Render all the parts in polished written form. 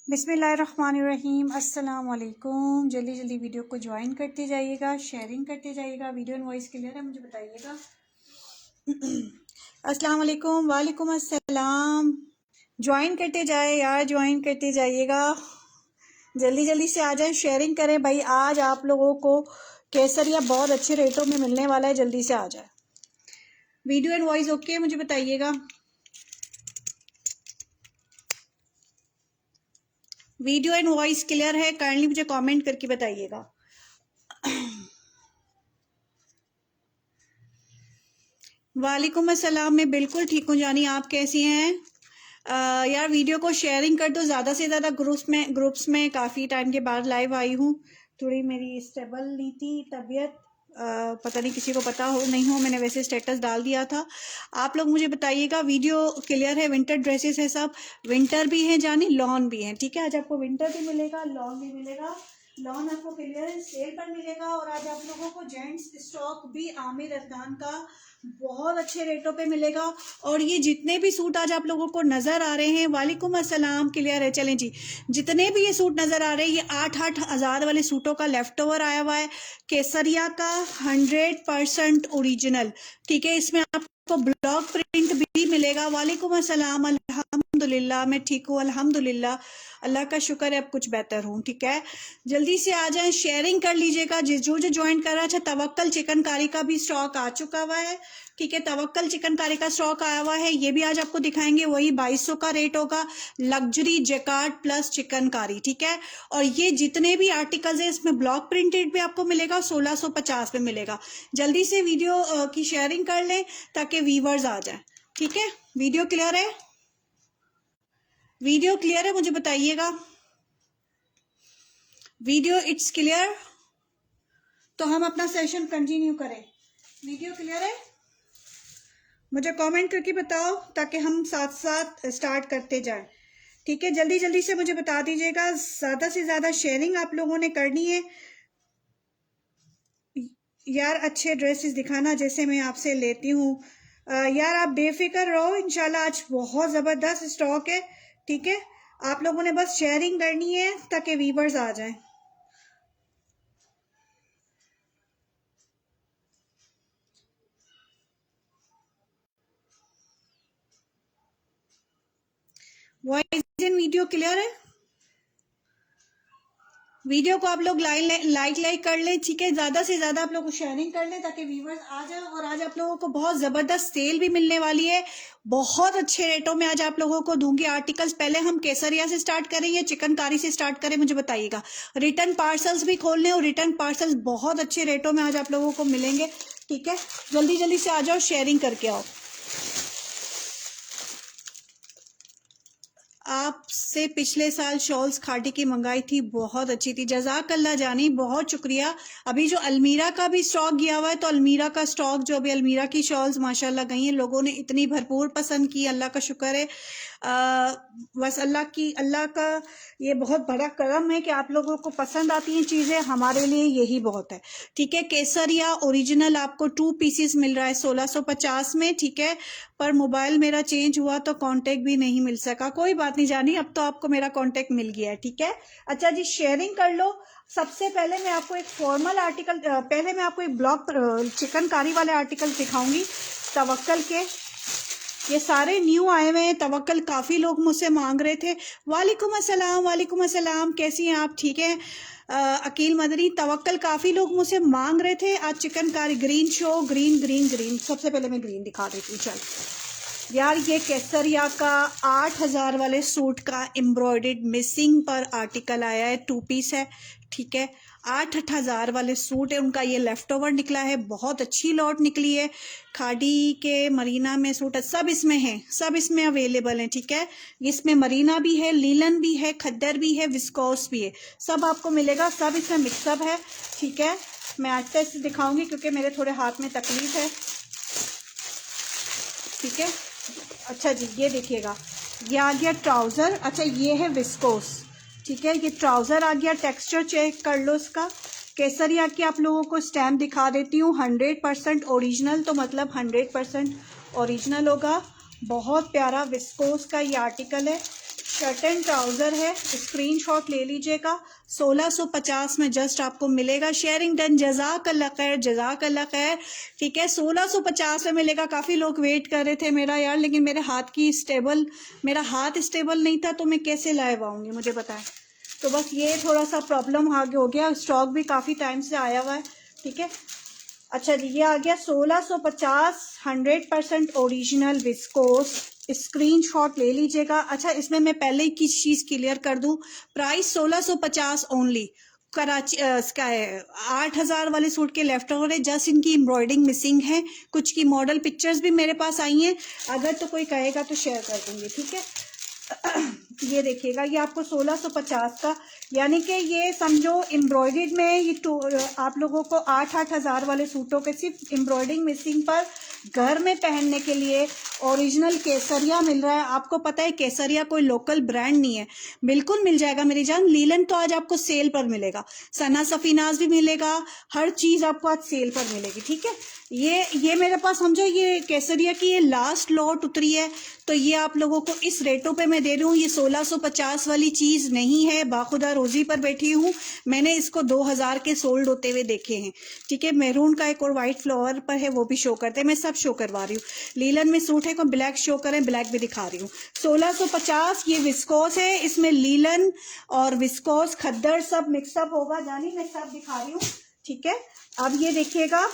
बिस्मिल्लाहिर्रहमानिर्रहीम। अस्सलाम वालेकुम। जल्दी जल्दी वीडियो को ज्वाइन करते जाइएगा, शेयरिंग करते जाइएगा। वीडियो एंड वॉइस क्लियर है, मुझे बताइएगा। अस्सलाम वालेकुम। वालेकुम अस्सलाम। ज्वाइन करते जाए यार, ज्वाइन करते जाइएगा। जल्दी जल्दी से आ जाए, शेयरिंग करें भाई। आज आप लोगों को केसरिया बहुत अच्छे रेटों में मिलने वाला है, जल्दी से आ जाए। वीडियो एंड वॉइस ओके, मुझे बताइएगा। वीडियो एंड वॉइस क्लियर है, काइंडली मुझे कमेंट करके बताइएगा। वालेकुम अस्सलाम। मैं बिल्कुल ठीक हूँ जानी, आप कैसी हैं? यार वीडियो को शेयरिंग कर दो ज़्यादा से ज़्यादा। ग्रुप्स में काफ़ी टाइम के बाद लाइव आई हूँ। थोड़ी मेरी स्टेबल नहीं थी तबीयत, पता नहीं किसी को पता हो नहीं हो, मैंने वैसे स्टेटस डाल दिया था। आप लोग मुझे बताइएगा। वीडियो क्लियर है? विंटर ड्रेसेस है सब, विंटर भी है जानी, लॉन भी है। ठीक है, आज आपको विंटर भी मिलेगा, लॉन भी मिलेगा। लॉन आपको क्लियर सेल पर मिलेगा। और आज आप लोगों को जेंट्स स्टॉक भी आमिर अरकान का बहुत अच्छे रेटों पे मिलेगा। और ये जितने भी सूट आज आप लोगों को नजर आ रहे हैं, वालेकुम अस्सलाम, क्लियर है? चलें जी। जितने भी ये सूट नजर आ रहे हैं, ये 8-8 हज़ार वाले सूटों का लेफ्ट ओवर आया हुआ है, केसरिया का 100% ओरिजिनल। ठीक है, इसमें आपको ब्लॉक प्रिंट भी मिलेगा। वालेकुम अस्सलाम। अल्हम्दुलिल्लाह, मैं ठीक हूँ अल्हम्दुलिल्लाह, अल्लाह का शुक्र है, अब कुछ बेहतर हूँ। ठीक है, जल्दी से आ जाएं, शेयरिंग कर लीजिएगा। जो ज्वाइन कर रहा है। अच्छा, तवक्कल चिकनकारी का भी स्टॉक आ चुका हुआ है। ठीक है, तवक्कल चिकनकारी का स्टॉक आया हुआ है, ये भी आज आपको दिखाएंगे। वही 2200 का रेट होगा, लग्जरी जैकार्ड प्लस चिकनकारी। ठीक है, और ये जितने भी आर्टिकल्स हैं इसमें ब्लॉक प्रिंटेड भी आपको मिलेगा, 1650 में मिलेगा। जल्दी से वीडियो की शेयरिंग कर लें ताकि व्यूवर्स आ जाए। ठीक है, वीडियो क्लियर है? वीडियो क्लियर है, मुझे बताइएगा। वीडियो इट्स क्लियर, तो हम अपना सेशन कंटिन्यू करें। वीडियो क्लियर है? मुझे कमेंट करके बताओ ताकि हम साथ साथ स्टार्ट करते जाएं। ठीक है, जल्दी जल्दी से मुझे बता दीजिएगा। ज्यादा से ज्यादा शेयरिंग आप लोगों ने करनी है यार। अच्छे ड्रेसेस दिखाना जैसे मैं आपसे लेती हूँ यार। आप बेफिक्र रहो, इंशाल्लाह आज बहुत जबरदस्त स्टॉक है। ठीक है, आप लोगों ने बस शेयरिंग करनी है ताकि व्यूवर्स आ जाएं। वॉइस इन वीडियो क्लियर है? वीडियो को आप लोग लाइक कर लें। ठीक है, ज्यादा से ज्यादा आप लोग शेयरिंग कर लें ताकि व्यूवर्स आ जाए। और आज आप लोगों को बहुत जबरदस्त सेल भी मिलने वाली है, बहुत अच्छे रेटों में आज आप लोगों को दूंगी आर्टिकल्स। पहले हम केसरिया से स्टार्ट करेंगे, चिकनकारी से स्टार्ट करें, मुझे बताइएगा। रिटर्न पार्सल्स भी खोल लें, और रिटर्न पार्सल्स बहुत अच्छे रेटों में आज आप लोगों को मिलेंगे। ठीक है, जल्दी जल्दी से आ जाओ, शेयरिंग करके आओ। आपसे पिछले साल शॉल्स खादी की मंगाई थी, बहुत अच्छी थी, जज़ाकल्लाह जानी, बहुत शुक्रिया। अभी जो अलमीरा का भी स्टॉक गया हुआ है, तो अलमीरा का स्टॉक जो अभी अलमीरा की शॉल्स माशाल्लाह गई हैं, लोगों ने इतनी भरपूर पसंद की, अल्लाह का शुक्र है। बस अल्लाह का ये बहुत बड़ा करम है कि आप लोगों को पसंद आती हैं चीज़ें, हमारे लिए यही बहुत है। ठीक है, केसरिया ओरिजिनल आपको 2 पीसेस मिल रहा है 1650 में। ठीक है, पर मोबाइल मेरा चेंज हुआ तो कांटेक्ट भी नहीं मिल सका। कोई बात नहीं जानी, अब तो आपको मेरा कांटेक्ट मिल गया है। ठीक है, अच्छा जी, शेयरिंग कर लो। सबसे पहले मैं आपको एक फॉर्मल आर्टिकल, पहले मैं आपको एक ब्लॉक चिकनकारी वाले आर्टिकल दिखाऊंगी तवक्कल के। ये सारे न्यू आए हुए हैं, तवक्कल काफ़ी लोग मुझसे मांग रहे थे। वालेकुम अस्सलाम, वालेकुम अस्सलाम, कैसी हैं आप? ठीक है, अकील मदनी, तवक्कल काफ़ी लोग मुझसे मांग रहे थे। आज chikankari green show, green green green. सबसे पहले मैं ग्रीन दिखा देती हूँ। चल यार, ये केसरिया का 8000 वाले सूट का एम्ब्रॉयडर्ड मिसिंग पर आर्टिकल आया है, 2 पीस है। ठीक है, 8-8 हज़ार वाले सूट है, उनका ये लेफ्ट ओवर निकला है, बहुत अच्छी लॉट निकली है। खादी के मरीना में सूट सब इसमें है, सब इसमें अवेलेबल है। ठीक है, इसमें मरीना भी है, लीलन भी है, खद्दर भी है, विस्कोस भी है, सब आपको मिलेगा, सब इसमें मिक्सअप है। ठीक है, मैं आस्ते से दिखाऊंगी क्योंकि मेरे थोड़े हाथ में तकलीफ है। ठीक है, अच्छा जी, ये देखिएगा, ये आ गया ट्राउज़र। अच्छा, ये है विस्कोस। ठीक है, ये ट्राउज़र आ गया, टेक्सचर चेक कर लो इसका। केसरिया की आप लोगों को स्टैम्प दिखा देती हूँ, 100% ओरिजिनल, तो मतलब 100% ओरिजिनल होगा। बहुत प्यारा विस्कोस का ये आर्टिकल है। शर्ट एंड ट्राउजर है, स्क्रीनशॉट ले लीजिएगा। 1650 में जस्ट आपको मिलेगा। शेयरिंग डन, जज़ाकल्लाह खैर, जज़ाकल्लाह खैर। ठीक है, 1650 में मिलेगा। काफ़ी लोग वेट कर रहे थे मेरा यार, लेकिन मेरे हाथ स्टेबल नहीं था, तो मैं कैसे लाइव आऊँगी, मुझे बताएं। तो बस ये थोड़ा सा प्रॉब्लम आगे हो गया। स्टॉक भी काफ़ी टाइम से आया हुआ है। ठीक है, अच्छा जी, ये आ गया 1650, 100% ओरिजिनल विस्कोस। स्क्रीनशॉट ले लीजिएगा। अच्छा, इसमें मैं पहले ही किस चीज़ क्लियर कर दूं, प्राइस 1650 ओनली। कराची इसका है 8000 वाले सूट के लेफ्ट ओवर है, जस्ट इनकी एम्ब्रॉयडिंग मिसिंग है। कुछ की मॉडल पिक्चर्स भी मेरे पास आई हैं, अगर तो कोई कहेगा तो शेयर कर दूंगी। ठीक है, ये देखिएगा, ये आपको 1650 का, यानी कि ये समझो एम्ब्रॉयडर्ड में ये आप लोगों को 8-8 हज़ार वाले सूटों के सिर्फ एम्ब्रॉयडिंग मिसिंग पर घर में पहनने के लिए ओरिजिनल केसरिया मिल रहा है। आपको पता है केसरिया कोई लोकल ब्रांड नहीं है, बिल्कुल मिल जाएगा मेरी जान। लीलन तो आज आपको सेल पर मिलेगा, सना सफीनाज भी मिलेगा, हर चीज़ आपको आज सेल पर मिलेगी। ठीक है, ये मेरे पास समझो ये केसरिया की ये लास्ट लॉट उतरी है, तो ये आप लोगों को इस रेटों पे मैं दे रही हूँ। ये 1650 वाली चीज़ नहीं है, बाखुदा रोजी पर बैठी हूँ, मैंने इसको 2000 के सोल्ड होते हुए देखे हैं। ठीक है, मैरून का एक और वाइट फ्लावर पर है, वो भी शो करते हैं, मैं सब शो करवा रही हूँ। लीलन में सूट है, कोई ब्लैक शो करें, ब्लैक भी दिखा रही हूँ। 1650 ये विस्कोस है, इसमें लीलन और विस्कोस खद्दर सब मिक्सअप होगा, जानी मैं सब दिखा रही हूँ। ठीक है, अब ये देखिएगा,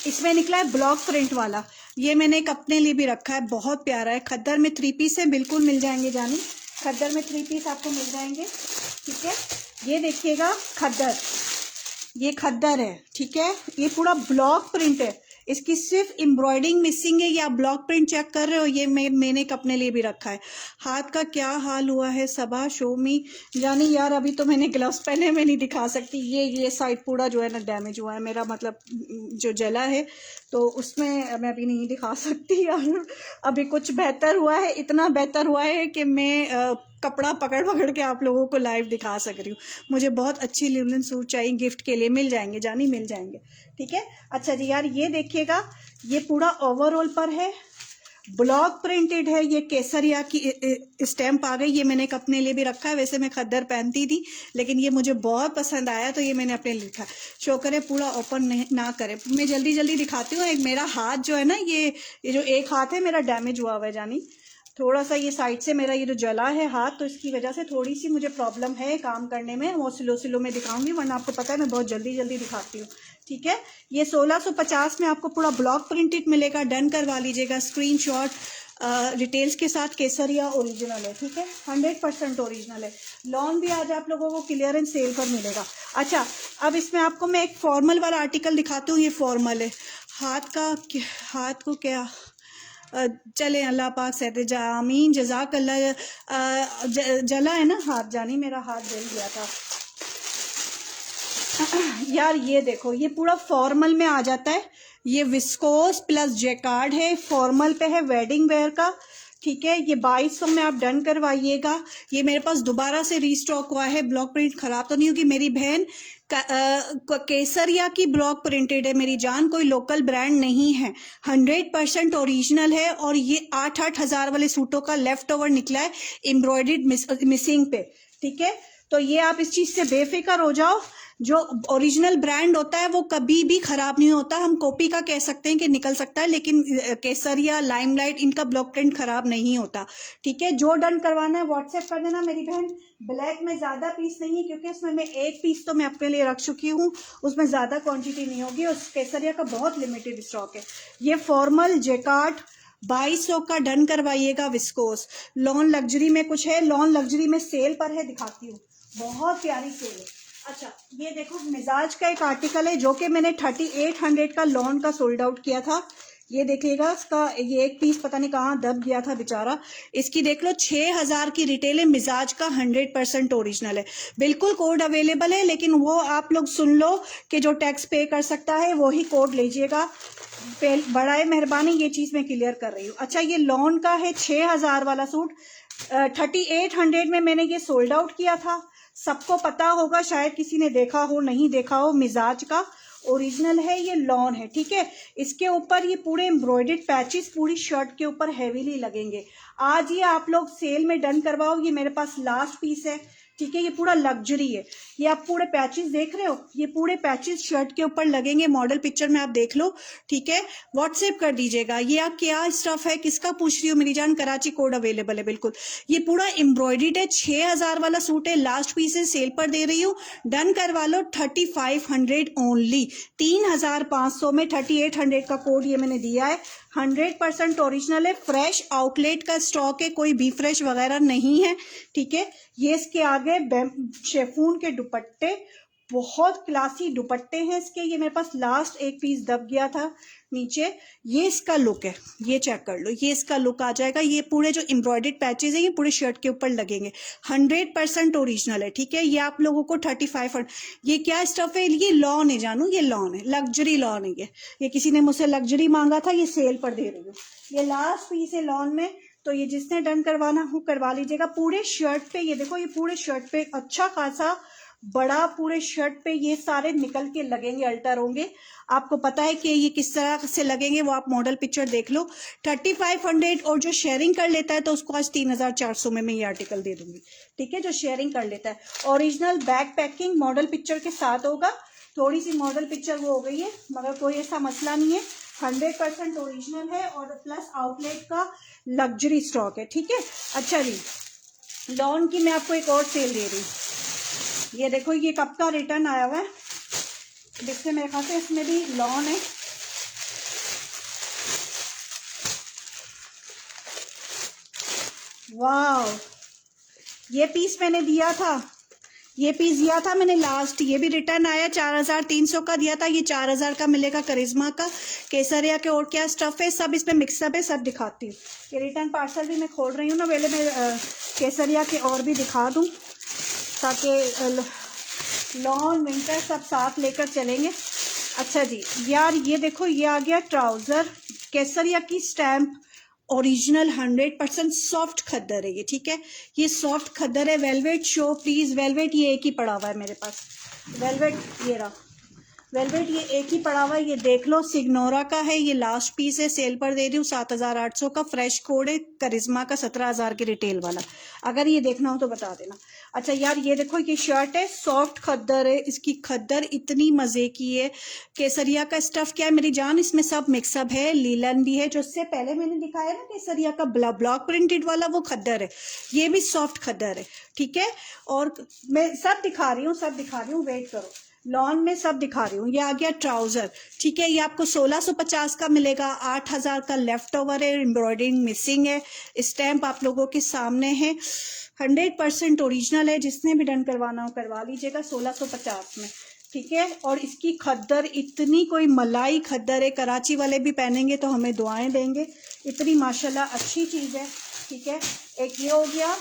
इसमें निकला है ब्लॉक प्रिंट वाला, ये मैंने एक अपने लिए भी रखा है, बहुत प्यारा है। खद्दर में 3 पीस है, बिल्कुल मिल जाएंगे जानी, खद्दर में 3 पीस आपको मिल जाएंगे। ठीक है, ये देखिएगा खद्दर, ये खद्दर है। ठीक है, ये पूरा ब्लॉक प्रिंट है, इसकी सिर्फ एम्ब्रॉयडिंग मिसिंग है। ये आप ब्लॉक प्रिंट चेक कर रहे हो, ये मैंने एक अपने लिए भी रखा है। हाथ का क्या हाल हुआ है सबा शोमी जानी, यार अभी तो मैंने ग्लव्स पहने, मैं नहीं दिखा सकती। ये साइड पूरा जो है ना डैमेज हुआ है मेरा, मतलब जो जला है, तो उसमें मैं अभी नहीं दिखा सकती यार। अभी कुछ बेहतर हुआ है, इतना बेहतर हुआ है कि मैं कपड़ा पकड़ पकड़ के आप लोगों को लाइव दिखा सक रही हूँ। मुझे बहुत अच्छी लिनन सूट चाहिए गिफ्ट के लिए, मिल जाएंगे जानी, मिल जाएंगे। ठीक है, अच्छा जी यार, ये देखिएगा, ये पूरा ओवरऑल पर है, ब्लॉक प्रिंटेड है, ये केसरिया की स्टैम्प आ गई। ये मैंने एक अपने लिए भी रखा है, वैसे मैं खद्दर पहनती थी, लेकिन ये मुझे बहुत पसंद आया, तो ये मैंने अपने लिए लिखा। शो करे, पूरा ओपन ना करे, मैं जल्दी जल्दी दिखाती हूँ। एक मेरा हाथ जो है ना, ये जो एक हाथ है मेरा डैमेज हुआ हुआ है जानी, थोड़ा सा ये साइड से मेरा ये जो जला है हाथ, तो इसकी वजह से थोड़ी सी मुझे प्रॉब्लम है काम करने में। वो स्लो में दिखाऊंगी, वरना आपको पता है मैं बहुत जल्दी दिखाती हूँ। ठीक है, ये 1650 में आपको पूरा ब्लॉक प्रिंटेड मिलेगा, डन करवा लीजिएगा स्क्रीनशॉट। डिटेल्स के साथ केसरिया ओरिजिनल है। ठीक है, 100% ओरिजिनल है। लॉन भी आज आप लोगों को क्लियरेंस सेल पर मिलेगा। अच्छा, अब इसमें आपको मैं एक फॉर्मल वाला आर्टिकल दिखाती हूँ। ये फॉर्मल है, हाथ को क्या चले, अल्लाह पाक सहते जा, आमीन, जज़ाकल्लाह। जला है ना हाथ जानी, मेरा हाथ जल गया था यार। ये देखो, ये पूरा फॉर्मल में आ जाता है, ये विस्कोस प्लस जैकार्ड है, फॉर्मल पे है, वेडिंग वेयर का। ठीक है, ये 2200 में आप डन करवाइएगा। ये मेरे पास दोबारा से रीस्टॉक हुआ है, ब्लॉक प्रिंट खराब तो नहीं होगी। मेरी बहन केसरिया की ब्लॉक प्रिंटेड है मेरी जान, कोई लोकल ब्रांड नहीं है, 100% ओरिजिनल है। और ये 8-8 हज़ार वाले सूटों का लेफ्ट ओवर निकला है एम्ब्रॉयडर्ड मिसिंग पे। ठीक है, तो ये आप इस चीज से बेफिक्र हो जाओ, जो ओरिजिनल ब्रांड होता है वो कभी भी खराब नहीं होता। हम कॉपी का कह सकते हैं कि निकल सकता है, लेकिन केसरिया, लाइमलाइट, इनका ब्लॉक प्रिंट खराब नहीं होता। ठीक है, जो डन करवाना है व्हाट्सएप कर देना मेरी बहन। ब्लैक में ज्यादा पीस नहीं है, क्योंकि उसमें मैं 1 पीस तो मैं अपने लिए रख चुकी हूँ, उसमें ज्यादा क्वांटिटी नहीं होगी, और केसरिया का बहुत लिमिटेड स्टॉक है। ये फॉर्मल जैकार्ड 2200 का डन करवाइएगा विस्कोस। लॉन लग्जरी में कुछ है, लॉन लग्जरी में सेल पर है, दिखाती हूँ, बहुत प्यारी सेल है। अच्छा, ये देखो, मिजाज का एक आर्टिकल है, जो कि मैंने 3800 का लॉन का सोल्ड आउट किया था। ये देखिएगा, इसका ये एक पीस पता नहीं कहाँ दब गया था बेचारा। इसकी देख लो, 6000 की रिटेल है, मिजाज का 100% ओरिजिनल है, बिल्कुल कोड अवेलेबल है, लेकिन वो आप लोग सुन लो कि जो टैक्स पे कर सकता है वही कोड लीजिएगा। बड़ा मेहरबानी, ये चीज मैं क्लियर कर रही हूँ। अच्छा, ये लॉन का है 6000 वाला सूट, 3800 में मैंने ये सोल्ड आउट किया था। सबको पता होगा, शायद किसी ने देखा हो, नहीं देखा हो, मिजाज का ओरिजिनल है, ये लॉन है। ठीक है, इसके ऊपर ये पूरे एम्ब्रॉयडर्ड पैचेस पूरी शर्ट के ऊपर हेवीली लगेंगे। आज ये आप लोग सेल में डन करवाओ, ये मेरे पास लास्ट पीस है, ठीक है। ये पूरा लग्जरी है, ये आप पूरे पैचेस देख रहे हो, ये पूरे पैचेस शर्ट के ऊपर लगेंगे, मॉडल पिक्चर में आप देख लो, ठीक है। व्हाट्सएप कर दीजिएगा। ये आप क्या स्टफ है, किसका पूछ रही हो मेरी जान, कराची कोड अवेलेबल है बिल्कुल। ये पूरा एम्ब्रॉयडर्ड है, 6000 वाला सूट है, लास्ट पीस है, सेल पर दे रही हूँ, डन करवा लो 3500 ओनली, 3500 में 3800 का कोड ये मैंने दिया है। 100% ओरिजिनल है, फ्रेश आउटलेट का स्टॉक है, कोई भी फ्रेश वगैरह नहीं है, ठीक है। ये इसके आगे शेफून के दुपट्टे, बहुत क्लासी दुपट्टे हैं इसके। ये मेरे पास लास्ट एक पीस दब गया था नीचे। ये इसका लुक है, ये चेक कर लो, ये इसका लुक आ जाएगा। ये पूरे जो एम्ब्रॉयडर्ड पैचेस है ये पूरे शर्ट के ऊपर लगेंगे, 100% ओरिजिनल है, ठीक है। ये आप लोगों को 3500। ये क्या स्टफ है, ये लॉन है जानू, ये लॉन है, लग्जरी लॉन है ये किसी ने मुझसे लग्जरी मांगा था, ये सेल पर दे रही हूँ। ये लास्ट पीस है लॉन में, तो ये जिसने डन करवाना हो करवा लीजिएगा। पूरे शर्ट पे ये देखो, ये पूरे शर्ट पे अच्छा खासा बड़ा पूरे शर्ट पे ये सारे निकल के लगेंगे, अल्टर होंगे। आपको पता है कि ये किस तरह से लगेंगे, वो आप मॉडल पिक्चर देख लो। 3500, और जो शेयरिंग कर लेता है तो उसको आज 3400 में मैं ये आर्टिकल दे दूंगी, ठीक है। जो शेयरिंग कर लेता है, original back packing model picture के साथ होगा। थोड़ी सी मॉडल पिक्चर वो हो गई है, मगर कोई ऐसा मसला नहीं है, 100% ओरिजिनल है, और प्लस आउटलेट का लग्जरी स्टॉक है, ठीक है। अच्छा जी, लॉन की मैं आपको एक और सेल दे रही हूँ। ये देखो, ये कब का रिटर्न आया हुआ है, जिससे मेरे ख्याल से इसमें भी लॉन है। वाह, ये पीस मैंने दिया था, ये पीस दिया था मैंने लास्ट, ये भी रिटर्न आया, 4300 का दिया था, ये 4000 का मिलेगा। करिश्मा का केसरिया के और क्या स्टफ है, सब इसमें मिक्सअप है, सब दिखाती हूँ। ये रिटर्न पार्सल भी मैं खोल रही हूँ ना, पहले मैं केसरिया के और भी दिखा दूँ, ताकि लॉन विंटर सब साथ लेकर चलेंगे। अच्छा जी यार, ये देखो, ये आ गया ट्राउज़र, केसरिया की स्टैम्प, ओरिजिनल 100% सॉफ्ट खद्दर है ये, ठीक है। ये सॉफ्ट खद्दर है, वेलवेट शो प्लीज, वेलवेट ये एक ही पड़ा हुआ है मेरे पास, वेलवेट ये रहा, वेलवेट ये एक ही पड़ा हुआ है, ये देख लो। सिग्नोरा का है, ये लास्ट पीस है, सेल पर दे रही हूँ 7800 का, फ्रेश कोड है। करिश्मा का 17000 की रिटेल वाला, अगर ये देखना हो तो बता देना। अच्छा यार, ये देखो, ये शर्ट है, सॉफ्ट खद्दर है, इसकी खद्दर इतनी मजे की है। केसरिया का स्टफ क्या है मेरी जान, इसमें सब मिक्सअप है, लीलन भी है, जो इससे पहले मैंने दिखाया ना केसरिया का ब्लॉक प्रिंटेड वाला, वो खद्दर है। ये भी सॉफ्ट खद्दर है, ठीक है। और मैं सब दिखा रही हूँ, वेट करो, लॉन में सब दिखा रही हूँ। ये आ गया ट्राउजर, ठीक है, ये आपको 1650 का मिलेगा, 8000 का लेफ्ट ओवर है, एम्ब्रॉयडरिंग मिसिंग है, स्टैम्प आप लोगों के सामने है, 100% ओरिजिनल है। जिसने भी डन करवाना हो करवा लीजिएगा 1650 में, ठीक है। और इसकी खद्दर इतनी कोई मलाई खद्दर है, कराची वाले भी पहनेंगे तो हमें दुआएं देंगे, इतनी माशाल्लाह अच्छी चीज़ है, ठीक है। एक ये हो गया।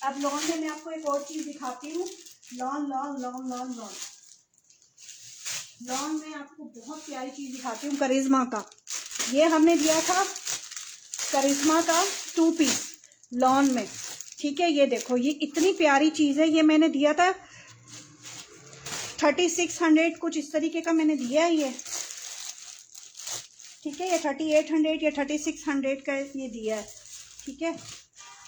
अब लॉन में मैं आपको एक और चीज़ दिखाती हूँ, लॉन में आपको बहुत प्यारी चीज दिखाती हूँ, करिश्मा का। ये हमने दिया था करिश्मा का 2 पीस लॉन में, ठीक है। ये देखो, ये इतनी प्यारी चीज है, ये मैंने दिया था 3600 कुछ इस तरीके का मैंने दिया है ये, ठीक है। ये 3800 या 3600 का ये दिया है, ठीक है।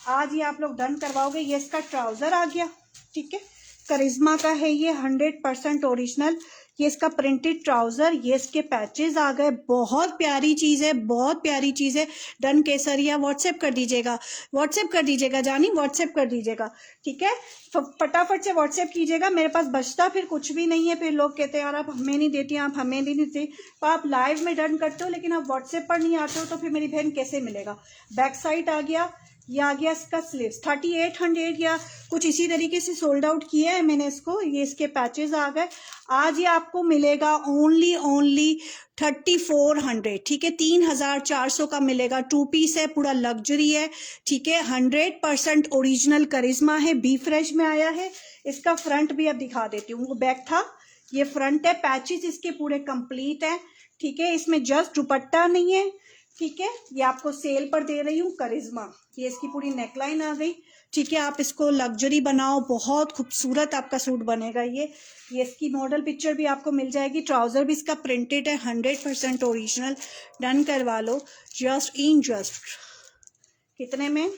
आज ये आप लोग डन करवाओगे। ये इसका ट्राउजर आ गया, ठीक है, करिश्मा का है ये, 100% ओरिजिनल। ये इसका प्रिंटेड ट्राउजर, ये इसके पैचेस आ गए, बहुत प्यारी चीज़ है, बहुत प्यारी चीज़ है। डन केसरिया, व्हाट्सएप कर दीजिएगा जानी, व्हाट्सएप कर दीजिएगा, ठीक है। फटाफट से व्हाट्सएप कीजिएगा, मेरे पास बचता फिर कुछ भी नहीं है। फिर लोग कहते हैं यार आप हमें नहीं देती, आप हमें नहीं देती, तो आप लाइव में डन करते हो लेकिन आप व्हाट्सएप पर नहीं आते हो, तो फिर मेरी बहन कैसे मिलेगा। बैक साइड आ गया, ये आ गया इसका स्लीव्स, 3800 या कुछ इसी तरीके से सोल्ड आउट किया है मैंने इसको। ये इसके पैचेस आ गए। आज ये आपको मिलेगा ओनली 3400, ठीक है, 3400 का मिलेगा। 2 पीस है, पूरा लग्जरी है, ठीक है, 100% ओरिजिनल करिश्मा है, बी फ्रेश में आया है। इसका फ्रंट भी अब दिखा देती हूँ, वो बैक था, ये फ्रंट है, पैचेस इसके पूरे कंप्लीट है, ठीक है। इसमें जस्ट दुपट्टा नहीं है, ठीक है। ये आपको सेल पर दे रही हूँ करिश्मा, ये इसकी पूरी नेकलाइन आ गई, ठीक है। आप इसको लग्जरी बनाओ, बहुत खूबसूरत आपका सूट बनेगा ये इसकी मॉडल पिक्चर भी आपको मिल जाएगी। ट्राउजर भी इसका प्रिंटेड है, 100% ओरिजिनल। डन करवा लो, जस्ट कितने में?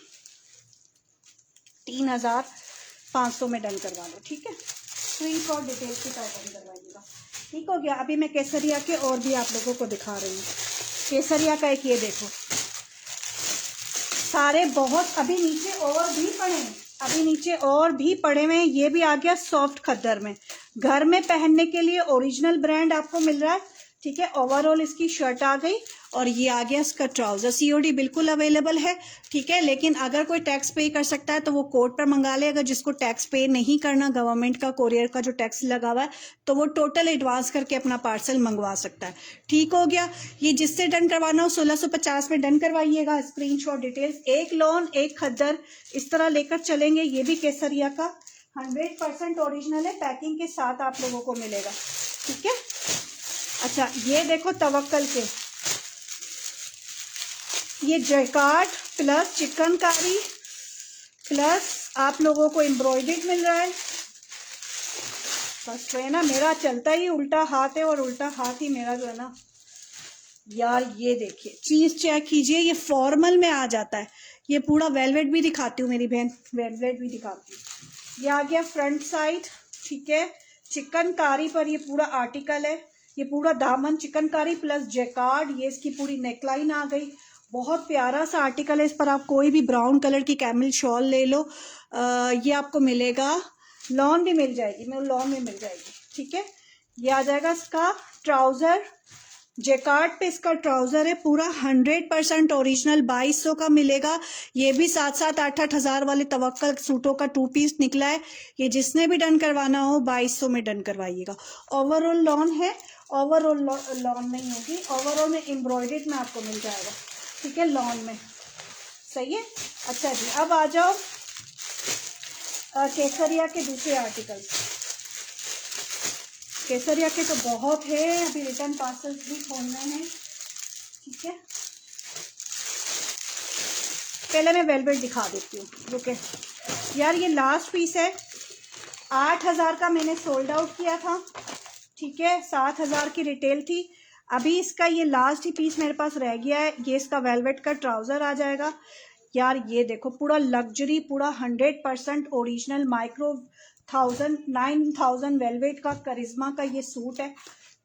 3500 में डन करवा लो, ठीक है। स्क्रीनशॉट डिटेल्स के साथ डन करवाइएगा, ठीक हो गया। अभी मैं केसरिया के और भी आप लोगों को दिखा रही हूँ। केसरिया का एक ये देखो, सारे बहुत अभी नीचे और भी पड़े हैं, अभी नीचे और भी पड़े हुए हैं। ये भी आ गया सॉफ्ट खद्दर में, घर में पहनने के लिए ओरिजिनल ब्रांड आपको मिल रहा है, ठीक है। ओवरऑल इसकी शर्ट आ गई और ये आ गया इसका ट्राउजर। सीओडी बिल्कुल अवेलेबल है, ठीक है। लेकिन अगर कोई टैक्स पे कर सकता है तो वो कोड पर मंगा ले। अगर जिसको टैक्स पे नहीं करना, गवर्नमेंट का कोरियर का जो टैक्स लगा हुआ है, तो वो टोटल एडवांस करके अपना पार्सल मंगवा सकता है, ठीक हो गया। ये जिससे डन करवाना हो 1650 में डन करवाइएगा। स्क्रीनशॉट डिटेल्स, एक लॉन एक खद्दर इस तरह लेकर चलेंगे। ये भी केसरिया का 100% ओरिजिनल है, पैकिंग के साथ आप लोगों को मिलेगा, ठीक है। अच्छा ये देखो तवक्कल के, ये जैकार्ड प्लस चिकनकारी प्लस आप लोगों को एम्ब्रॉयडर्ड मिल रहा है। बस तो है ना, मेरा चलता ही उल्टा हाथ है और उल्टा हाथ ही मेरा जो है ना यार। ये देखिए चीज चेक कीजिए, ये फॉर्मल में आ जाता है। ये पूरा वेलवेट भी दिखाती हूँ मेरी बहन, वेलवेट भी दिखाती हूँ। ये आ गया फ्रंट साइड, ठीक है। चिकनकारी पर ये पूरा आर्टिकल है, ये पूरा दामन चिकनकारी प्लस जैकार्ड। ये इसकी पूरी नेकलाइन आ गई, बहुत प्यारा सा आर्टिकल है। इस पर आप कोई भी ब्राउन कलर की कैमल शॉल ले लो, ये आपको मिलेगा। लॉन भी मिल जाएगी, मैं लॉन में मिल जाएगी, ठीक है। ये आ जाएगा इसका ट्राउजर, जैकार्ड पे इसका ट्राउजर है पूरा 100% ओरिजिनल, 2200 का मिलेगा। ये भी 7-8 हज़ार वाले तवक्कल सूटों का 2 पीस निकला है। ये जिसने भी डन करवाना हो 2200 में डन करवाइएगा। ओवरऑल लॉन है, ओवरऑल लॉन नहीं होगी, ओवरऑल में एम्ब्रॉयडर्ड में आपको मिल जाएगा, ठीक है, लॉन में, सही है। अच्छा जी, अब आ जाओ केसरिया के दूसरे आर्टिकल। केसरिया के तो बहुत है, अभी रिटर्न पार्सल्स भी खोलने हैं, ठीक है। पहले मैं वेलवेट दिखा देती हूँ, रुके यार। ये लास्ट पीस है, 8000 का मैंने सोल्ड आउट किया था, ठीक है। 7000 की रिटेल थी। अभी इसका ये लास्ट ही पीस मेरे पास रह गया है। ये इसका वेलवेट का ट्राउजर आ जाएगा यार। ये देखो पूरा लग्जरी, पूरा 100% ओरिजिनल माइक्रो 9000 वेलवेट का करिश्मा का ये सूट है,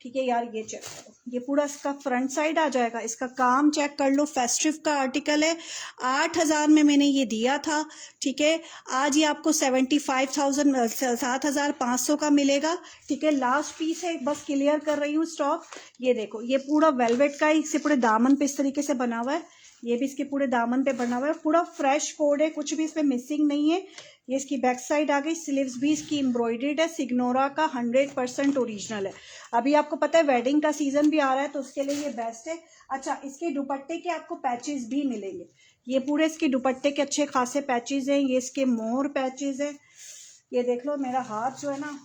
ठीक है यार। ये चेक करो, ये पूरा इसका फ्रंट साइड आ जाएगा। इसका काम चेक कर लो, फेस्टिव का आर्टिकल है। 8000 में मैंने ये दिया था, ठीक है। आज ये आपको 7500 का मिलेगा, ठीक है। लास्ट पीस है, बस क्लियर कर रही हूँ स्टॉक। ये देखो, ये पूरा वेलवेट का, इससे पूरे दामन पे इस तरीके से बना हुआ है। ये भी इसके पूरे दामन पे बना हुआ है, पूरा फ्रेश कोड है, कुछ भी इसमें मिसिंग नहीं है। ये इसकी बैक साइड आ गई, स्लीव्स भी इसकी एम्ब्रॉयडर्ड है, सिग्नोरा का 100% ओरिजिनल है। अभी आपको पता है वेडिंग का सीजन भी आ रहा है, तो उसके लिए ये बेस्ट है। अच्छा, इसके दुपट्टे के आपको पैचेस भी मिलेंगे। ये पूरे इसके दुपट्टे के अच्छे खासे पैचेस हैं। ये इसके मोर पैचेस हैं, ये देख लो। मेरा हाथ जो है ना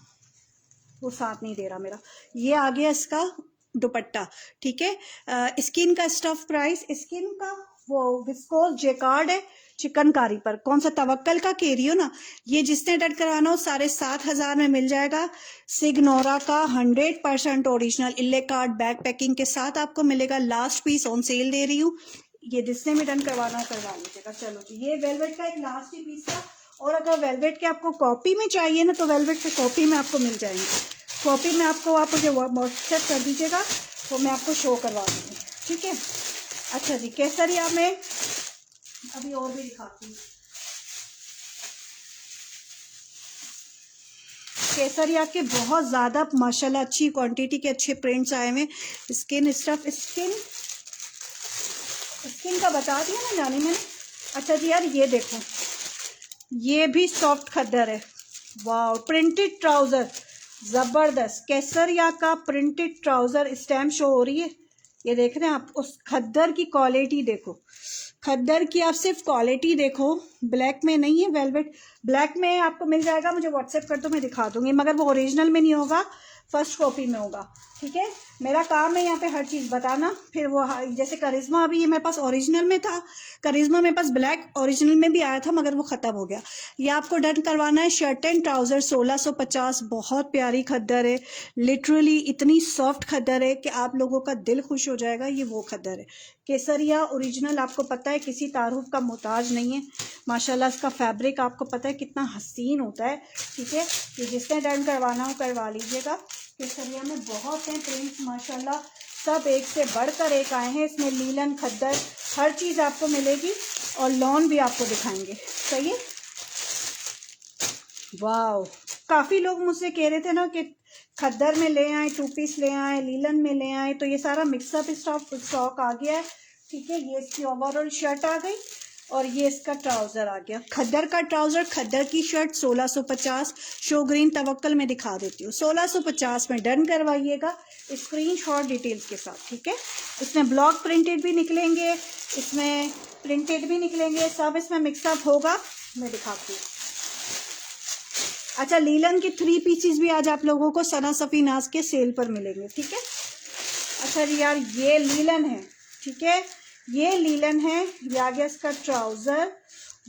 वो साथ नहीं दे रहा मेरा। ये आ गया इसका दुपट्टा, ठीक है। स्किन का स्टफ प्राइस, स्किन का वो विस्कोस जैकार्ड है चिकनकारी पर। कौन सा तवक्कल का कह रही हो ना। ये जिसने डट कराना हो 7500 में मिल जाएगा। सिग्नोरा का 100% ओरिजिनल इल्ले कार्ड बैग पैकिंग के साथ आपको मिलेगा। लास्ट पीस ऑन सेल दे रही हूँ, ये जिसने भी डन करवाना हो करवा लीजिएगा। चलो जी, ये वेलवेट का एक लास्ट ही पीस था। और अगर वेलवेट के आपको कॉपी में चाहिए ना, तो वेलवेट के कॉपी में आपको मिल जाएंगे। कॉपी में आपको, आप मुझे व्हाट्सएप कर दीजिएगा, तो मैं आपको शो करवा दूँगी, ठीक है। अच्छा जी, केसरिया में अभी और भी दिखाती हूँ। केसरिया के बहुत ज़्यादा माशाल्लाह अच्छी क्वांटिटी के अच्छे प्रिंट्स आए हुए। स्किन स्टफ, स्किन का बता दिया ना जाने मैंने। अच्छा जी यार, ये देखो, ये भी सॉफ्ट खद्दर है। वाह, प्रिंटेड ट्राउज़र ज़बरदस्त। केसरिया का प्रिंटेड ट्राउज़र स्टैम्प शो हो रही है, ये देख रहे हैं आप। उस खद्दर की क्वालिटी देखो, खद्दर की आप सिर्फ क्वालिटी देखो। ब्लैक में नहीं है वेलवेट, ब्लैक में आपको मिल जाएगा, मुझे व्हाट्सएप कर दो, मैं दिखा दूंगी। मगर वो ओरिजिनल में नहीं होगा, फर्स्ट कॉपी में होगा, ठीक है। मेरा काम है यहाँ पे हर चीज़ बताना। फिर वो जैसे करिश्मा, अभी ये मेरे पास ओरिजिनल में था, करिश्मा मेरे पास ब्लैक ओरिजिनल में भी आया था मगर वो ख़त्म हो गया। ये आपको डन करवाना है शर्ट एंड ट्राउज़र 1650। बहुत प्यारी खद्दर है, लिटरली इतनी सॉफ्ट खद्दर है कि आप लोगों का दिल खुश हो जाएगा। ये वो खद्दर है केसरिया ओरिजिनल, आपको पता है किसी तारुफ का मोहताज नहीं है। माशाल्लाह इसका फैब्रिक आपको पता है कितना हसीन होता है। ठीक है, ये जिसने डन करवाना हो करवा लीजिएगा। केसरिया में बहुत हैं प्रिंट्स माशाल्लाह, सब एक से बढ़कर एक आए हैं। इसमें लीलन, खद्दर, हर चीज़ आपको मिलेगी और लॉन भी आपको दिखाएंगे। सही है, वाह। काफ़ी लोग मुझसे कह रहे थे ना कि खद्दर में ले आए, 2 पीस ले आए, लीलन में ले आए, तो ये सारा मिक्सअप स्टॉक आ गया है। ठीक है, ये इसकी ओवरऑल शर्ट आ गई और ये इसका ट्राउज़र आ गया। खद्दर का ट्राउज़र, खद्दर की शर्ट 1650। शो ग्रीन तवक्कल में दिखा देती हूँ, 1650 में डन करवाइएगा स्क्रीनशॉट डिटेल्स के साथ। ठीक है, इसमें ब्लॉक प्रिंटेड भी निकलेंगे, इसमें प्रिंटेड भी निकलेंगे, सब इसमें मिक्सअप होगा। मैं दिखाती हूँ। अच्छा, लीलन के 3 पीसेस भी आज आप लोगों को सना सफ़ी नाज के सेल पर मिलेंगे। ठीक है, अच्छा जी यार, ये लीलन है। ठीक है, ये लीलन है। ये आ गया इसका ट्राउज़र,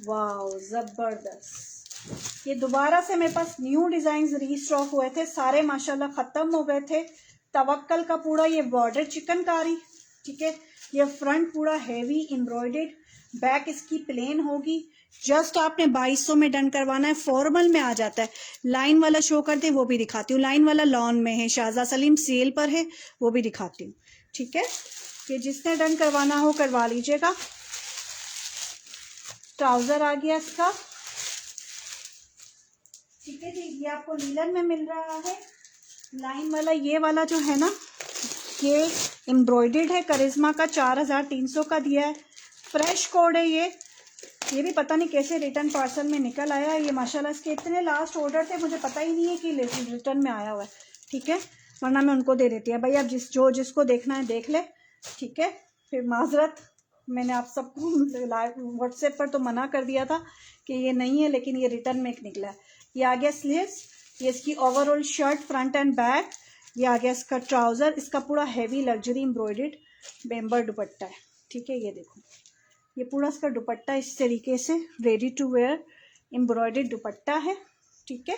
वाह ज़बरदस्त। ये दोबारा से मेरे पास न्यू डिज़ाइन रीस्टॉक हुए थे, सारे माशाल्लाह ख़त्म हो गए थे। तवक्कल का पूरा ये बॉर्डर चिकनकारी। ठीक है, ये फ्रंट पूरा हैवी एम्ब्रॉयडर्ड, बैक इसकी प्लेन होगी। जस्ट आपने 2200 में डन करवाना है। फॉर्मल में आ जाता है। लाइन वाला शो करते हैं, वो भी दिखाती हूँ। लाइन वाला लॉन में है, शाहज़ा सलीम सेल पर है, वो भी दिखाती हूँ। ठीक है, कि जिसने डन करवाना हो करवा लीजिएगा। ट्राउज़र आ गया इसका। ठीक है जी, ये आपको लीलन में मिल रहा है। लाइन वाला ये वाला जो है ना, ये एम्ब्रॉयडर्ड है, करिश्मा का 4300 का दिया है। फ्रेश कोड है ये भी पता नहीं कैसे रिटर्न पार्सल में निकल आया। ये माशाल्लाह इसके इतने लास्ट ऑर्डर थे, मुझे पता ही नहीं है कि रिटर्न में आया हुआ है। ठीक है, वरना मैं उनको दे देती है। भाई आप जिसको देखना है देख ले। ठीक है, फिर माजरत, मैंने आप सबको व्हाट्सएप पर तो मना कर दिया था कि ये नहीं है, लेकिन ये रिटर्न में निकला है। ये आ गया स्लीव्स, ये इसकी overall shirt front end back. ये आ गया इसका ट्राउज़र, इसका पूरा हैवी लग्जरी एम्ब्रॉयडर्ड बेम्बर दुपट्टा है। ठीक है, ये देखो, ये पूरा इसका दुपट्टा इस तरीके से ready to wear embroidered dupatta है। ठीक है,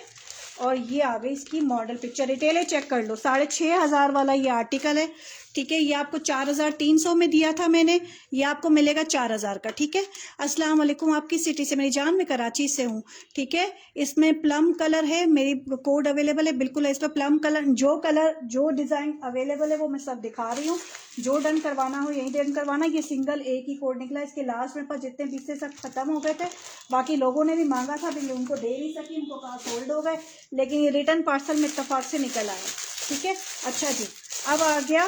और ये आ गई इसकी मॉडल पिक्चर। रिटेल है, चेक कर लो, 6500 वाला ये आर्टिकल है। ठीक है, ये आपको 4300 में दिया था मैंने, ये आपको मिलेगा 4000 का। ठीक है, अस्सलाम वालेकुम, आपकी सिटी से मेरी जान, मैं कराची से हूँ। ठीक है, इसमें प्लम कलर है, मेरी कोड अवेलेबल है बिल्कुल है इस पर। प्लम कलर जो डिज़ाइन अवेलेबल है वो मैं सब दिखा रही हूँ। जो डन करवाना हो यही डन करवाना। ये सिंगल एक ही कोड निकला, इसके लास्ट मेरे पास जितने पीसेस सब खत्म हो गए थे। बाकी लोगों ने भी मांगा था, भी उनको दे नहीं सकी, उनको कहा सोल्ड हो गए, लेकिन ये रिटर्न पार्सल में इत्तेफाक से निकल आया। ठीक है, अच्छा जी, अब आ गया,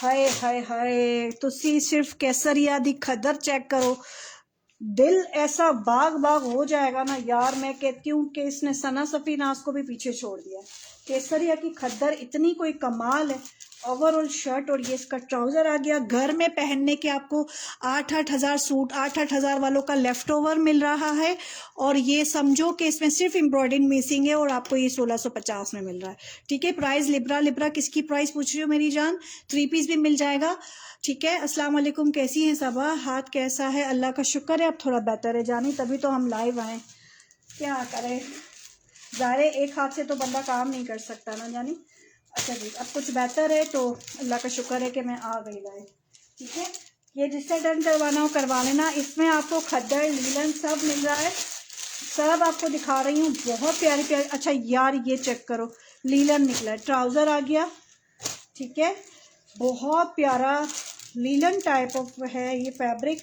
हाय हाय हाय, तुसी सिर्फ केसरिया दी खदर चेक करो, दिल ऐसा बाग बाग हो जाएगा ना यार। मैं कहती हूँ कि इसने सना सफ़ी नाज को भी पीछे छोड़ दिया। केसरिया की खद्दर इतनी कोई कमाल है। ओवरऑल शर्ट और ये इसका ट्राउज़र आ गया। घर में पहनने के आपको 8-8 हज़ार सूट, 8-8 हज़ार वालों का लेफ्ट ओवर मिल रहा है। और ये समझो कि इसमें सिर्फ एम्ब्रॉयडरी मिसिंग है और आपको ये 1650 में मिल रहा है। ठीक है, प्राइस लिब्रा किसकी प्राइस पूछ रही हो मेरी जान? 3 पीस भी मिल जाएगा। ठीक है, अस्सलाम वालेकुम, कैसी हैं सबा? हाथ कैसा है? अल्लाह का शुक्र है अब थोड़ा बेहतर है जानी, तभी तो हम लाइव आए। क्या करें, ज़ाहिर एक हाथ से तो बंदा काम नहीं कर सकता ना जानी। अच्छा जी, अब कुछ बेहतर है तो अल्लाह का शुक्र है कि मैं आ गई लाइव। ठीक है, ये जिससे डन करवाना हो करवा लेना। इसमें आपको खद्दर, लीलन सब मिल रहा है, सब आपको दिखा रही हूँ। बहुत प्यारी प्यारी। अच्छा यार, ये चेक करो, लीलन निकला है, ट्राउज़र आ गया। ठीक है, बहुत प्यारा लीलन टाइप ऑफ है ये फैब्रिक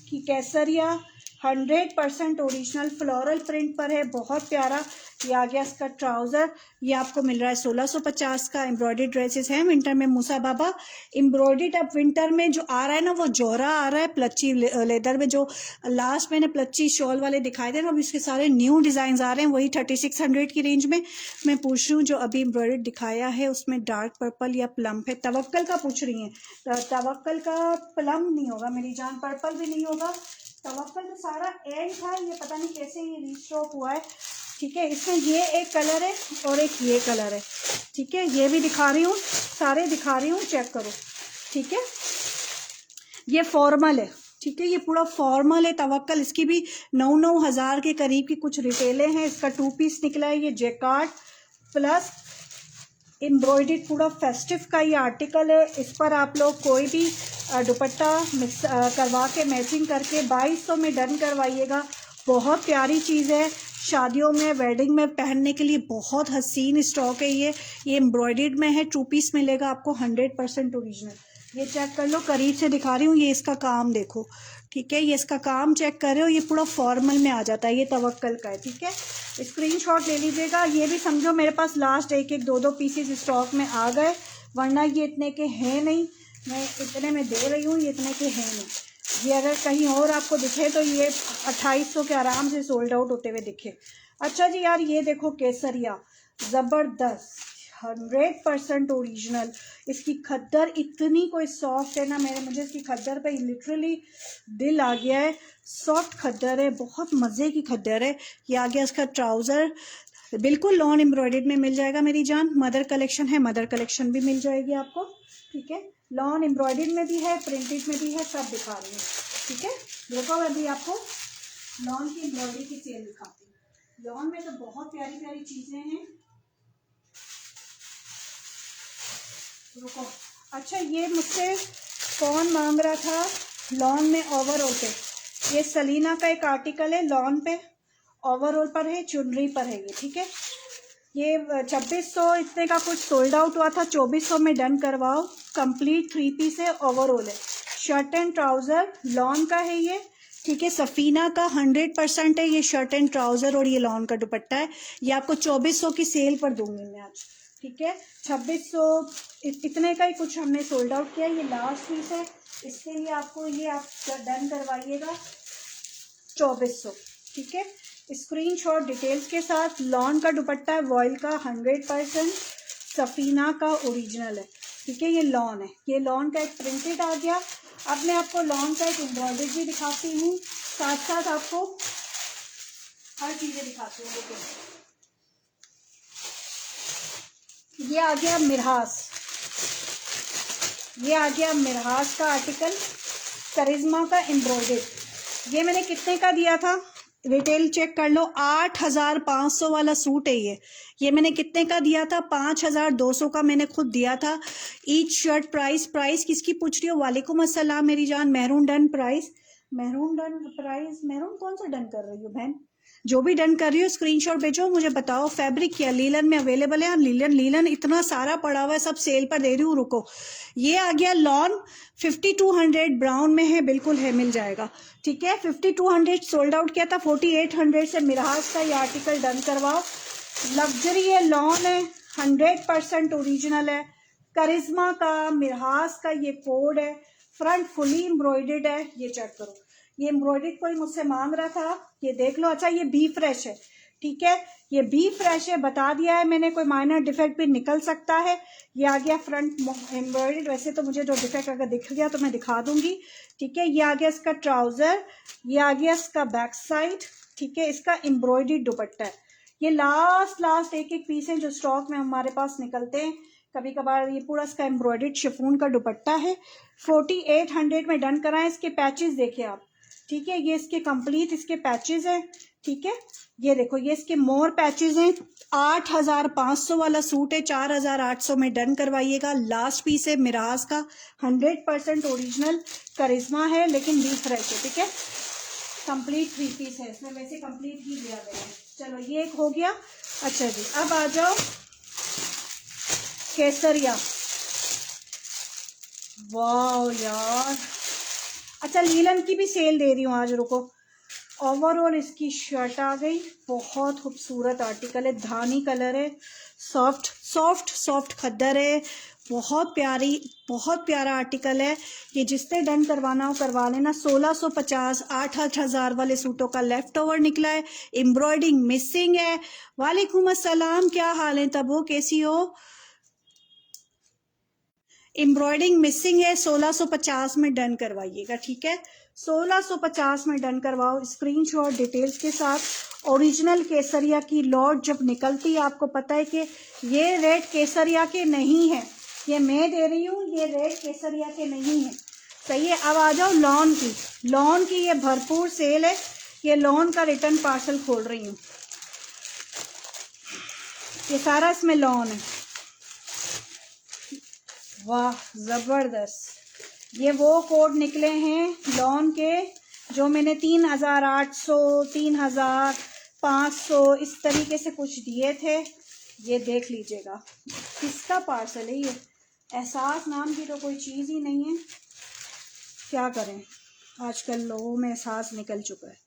की। केसरिया 100% ओरिजिनल फ्लोरल प्रिंट पर है, बहुत प्यारा। ये आ गया इसका ट्राउज़र, ये आपको मिल रहा है 1650 का। एम्ब्रॉयडरी ड्रेसेस हैं विंटर में, मूसा बाबा एम्ब्रॉयडरी। अब विंटर में जो आ रहा है ना वो जोरा आ रहा है, प्लच्ची लेदर में। जो लास्ट मैंने प्लच्ची शॉल वाले दिखाए थे ना, अब इसके सारे न्यू डिज़ाइन आ रहे हैं, वही 3600 की रेंज में। मैं पूछ रही हूँ जो अभी एम्ब्रॉयडरी दिखाया है उसमें डार्क पर्पल या प्लम है। तवक्कल का पूछ रही हैं, तवक्कल का प्लम नहीं होगा मेरी जान, पर्पल भी नहीं होगा। तवक्कल तो सारा एंड था, ये पता नहीं कैसे ये रीस्टॉक हुआ है। ठीक है, इसमें ये एक कलर है और एक ये कलर है। ठीक है, ये भी दिखा रही हूँ, सारे दिखा रही हूँ, चेक करो। ठीक है, ये फॉर्मल है। ठीक है, ये पूरा फॉर्मल है तवक्कल। इसकी भी 9-9 हज़ार के करीब की कुछ रिटेलें हैं। इसका 2 पीस निकला है, ये जैकार्ड प्लस एम्ब्रॉयडर्ड पूरा फेस्टिव का ये आर्टिकल है। इस पर आप लोग कोई भी दुपट्टा मिक्स करवा के मैचिंग करके 2200 में डन करवाइएगा। बहुत प्यारी चीज़ है, शादियों में वेडिंग में पहनने के लिए बहुत हसीन स्टॉक है। ये एम्ब्रॉयडर्ड में है, 2 पीस मिलेगा आपको 100% ओरिजिनल। ये चेक कर लो, करीब से दिखा रही हूँ, ये इसका काम देखो। ठीक है, ये इसका काम चेक कर रहे हो, ये पूरा फॉर्मल में आ जाता है, ये तवक्कल का है। ठीक है, स्क्रीनशॉट ले लीजिएगा। ये भी समझो मेरे पास लास्ट 1-1, 2-2 पीसेस स्टॉक में आ गए, वरना ये इतने के हैं नहीं। मैं इतने में दे रही हूँ, ये इतने के हैं नहीं। ये अगर कहीं और आपको दिखे तो ये 2800 के आराम से सोल्ड आउट होते हुए दिखे। अच्छा जी यार, ये देखो केसरिया, ज़बरदस्त 100% ओरिजिनल। इसकी खद्दर इतनी कोई सॉफ्ट है ना, मुझे इसकी खद्दर पे लिटरली दिल आ गया है। सॉफ्ट खद्दर है, बहुत मज़े की खद्दर है। ये आ गया इसका ट्राउज़र, बिल्कुल लॉन एम्ब्रॉयडर्ड में मिल जाएगा मेरी जान। मदर कलेक्शन है, मदर कलेक्शन भी मिल जाएगी आपको। ठीक है, लॉन एम्ब्रॉयडर्ड में भी है, प्रिंटेड में भी है, सब दिखा रही हूँ। ठीक है, देखो अभी आपको लॉन की एम्ब्रॉयडरी की सेल दिखाती हूँ। लॉन में तो बहुत प्यारी प्यारी चीज़ें हैं। रुको, अच्छा ये मुझसे कौन मांग रहा था लॉन में ओवरऑल पे, ये सलीना का एक आर्टिकल है, लॉन पे ओवरऑल पर है, चुनरी पर है ये। ठीक है, ये 2600 इतने का कुछ सोल्ड आउट हुआ था, 2400 में डन करवाओ। कंप्लीट 3 पीस है, ओवरऑल है, शर्ट एंड ट्राउज़र लॉन का है ये। ठीक है, सफ़ीना का 100% है ये शर्ट एंड ट्राउज़र, और ये लॉन का दुपट्टा है। ये आपको 2400 की सेल पर दूंगी मैं आज। ठीक है, 2600 इतने का ही कुछ हमने सोल्ड आउट किया। ये लास्ट पीस है, इसके लिए आपको ये आप डन करवाइएगा 2400। ठीक है, स्क्रीनशॉट डिटेल्स के साथ। लॉन का दुपट्टा है, वॉयल का 100%, सफ़ीना का ओरिजिनल है। ठीक है, ये लॉन है, ये लॉन का एक प्रिंटेड आ गया। अब मैं आपको लॉन का एक एम्ब्रॉयडरी भी दिखाती हूँ, साथ साथ आपको हर चीज़ें दिखाती हूँ। देखिए, ये आ गया मिरहास, ये आ गया मिरहास का आर्टिकल, करिश्मा का एम्ब्रॉयडर्ड। ये मैंने कितने का दिया था, रिटेल चेक कर लो, 8500 वाला सूट है ये मैंने कितने का दिया था, 5200 का मैंने खुद दिया था। ईच शर्ट प्राइस किसकी पूछ रही हो, वालेकुम अस्सलाम मेरी जान। मेहरून डन प्राइस, मेहरून कौन सा डन कर रही हो बहन, जो भी डन कर रही हो स्क्रीनशॉट भेजो, मुझे बताओ। फैब्रिक क्या लीलन में अवेलेबल है, लीलन इतना सारा पड़ा हुआ है, सब सेल पर दे रही हूँ। रुको, ये आ गया लॉन, 5200 ब्राउन में है, बिल्कुल है, मिल जाएगा। ठीक है, 5200 सोल्ड आउट किया था, 4800 से मिरहास का ये आर्टिकल डन करवाओ। लग्जरी है, लॉन है, 100% ओरिजिनल है, करिश्मा का मिरहास का ये कोड है, फ्रंट फुली एम्ब्रॉयडर्ड है। ये चेक करो, ये एम्ब्रॉयडर्ड कोई मुझसे मांग रहा था, ये देख लो। अच्छा, ये बी फ्रेश है। ठीक है, ये बी फ्रेश है, बता दिया है मैंने, कोई माइनर डिफेक्ट भी निकल सकता है। ये आ गया फ्रंट एम्ब्रॉयडर्ड, वैसे तो मुझे जो डिफेक्ट अगर दिख गया तो मैं दिखा दूंगी। ठीक है, ये आ गया इसका ट्राउजर, ये आ गया इसका बैक साइड। ठीक है, इसका एम्ब्रॉयडर्ड दुपट्टा है। ये लास्ट एक पीस है जो स्टॉक में हमारे पास निकलते हैं कभी कभार। ये पूरा इसका एम्ब्रॉयडर्ड शिफॉन का दुपट्टा है, 4800 में डन कराएं। इसके पैचेस देखिए आप। ठीक है, ये इसके कंप्लीट इसके पैचेस हैं। ठीक है, ये देखो, ये इसके मोर पैचेस हैं। 8500 वाला सूट है, 4800 में डन करवाइएगा। लास्ट पीस है मिराज का, 100% ओरिजिनल करिश्मा है, लेकिन बी फ्रेश है। ठीक है, कंप्लीट 3 पीस है इसमें, वैसे कंप्लीट ही दिया गया है। चलो, ये एक हो गया। अच्छा जी, अब आ जाओ केसरिया। वाह यार, अच्छा लीलन की भी सेल दे रही हूँ आज, रुको। ओवरऑल इसकी शर्ट आ गई, बहुत खूबसूरत आर्टिकल है, धानी कलर है, सॉफ्ट खद्दर है, बहुत प्यारा आर्टिकल है। ये जिसने डन करवाना हो करवा लेना। 1650 8-8 हज़ार वाले सूटों का लेफ्ट ओवर निकला है, एम्ब्रॉयडिंग मिसिंग है। वालेकुम अस्सलाम, क्या हाल है तबो, कैसी हो? एम्ब्रॉयडिंग मिसिंग है, 1650 में डन करवाइएगा। ठीक है, 1650 में डन करवाओ, स्क्रीनशॉट डिटेल्स के साथ। ओरिजिनल केसरिया की लॉट जब निकलती है, आपको पता है कि ये रेट केसरिया के नहीं है, ये मैं दे रही हूँ, ये रेट केसरिया के नहीं है, सही है। अब आ जाओ लॉन की। लॉन की ये भरपूर सेल है, ये लॉन का रिटर्न पार्सल खोल रही हूँ, ये सारा इसमें लॉन है। वाह ज़बरदस्त, ये वो कोड निकले हैं लॉन के जो मैंने 3800 3500 इस तरीके से कुछ दिए थे। ये देख लीजिएगा, किसका पार्सल है ये। एहसास नाम की तो कोई चीज़ ही नहीं है, क्या करें, आजकल लोगों में एहसास निकल चुका है।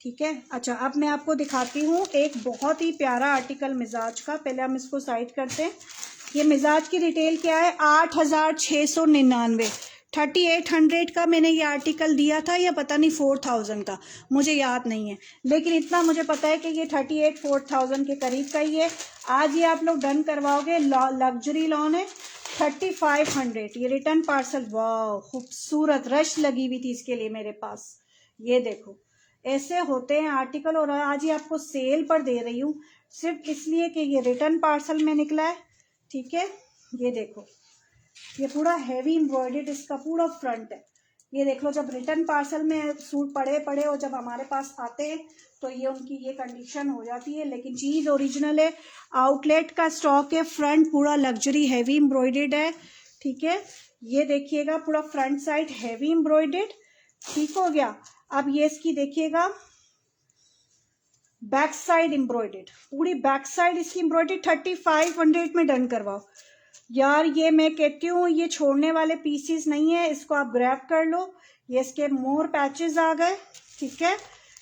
ठीक है, अच्छा अब मैं आपको दिखाती हूँ एक बहुत ही प्यारा आर्टिकल मिजाज का। पहले हम इसको साइड करते हैं। ये मिजाज की रिटेल क्या है, 8699, 3800 का मैंने ये आर्टिकल दिया था, या पता नहीं 4000 का, मुझे याद नहीं है, लेकिन इतना मुझे पता है कि ये 4000 के करीब का ही है। आज ये आप लोग डन करवाओगे, लग्जरी लॉन है, 3500, ये रिटर्न पार्सल। वाह खूबसूरत, रश लगी हुई थी इसके लिए मेरे पास। ये देखो ऐसे होते हैं आर्टिकल, और आज ये आपको सेल पर दे रही हूँ सिर्फ इसलिए कि ये रिटर्न पार्सल में निकला है। ठीक है, ये देखो, ये पूरा हैवी एम्ब्रॉयडर्ड इसका पूरा फ्रंट है। ये देख लो, जब रिटर्न पार्सल में सूट पड़े और जब हमारे पास आते हैं तो ये उनकी ये कंडीशन हो जाती है, लेकिन चीज़ ओरिजिनल है, आउटलेट का स्टॉक है, फ्रंट पूरा लग्जरी हैवी एम्ब्रॉयडर्ड है। ठीक है, ये देखिएगा पूरा फ्रंट साइड हैवी एम्ब्रॉयडर्ड, ठीक हो गया। अब ये इसकी देखिएगा बैक साइड एम्ब्रॉयडर्ड, पूरी बैक साइड इसकी एम्ब्रॉयडर्ड, 3500 में डन करवाओ यार। ये मैं कहती हूँ ये छोड़ने वाले पीसीस नहीं है, इसको आप ग्रैब कर लो। ये इसके मोर पैचेस आ गए। ठीक है,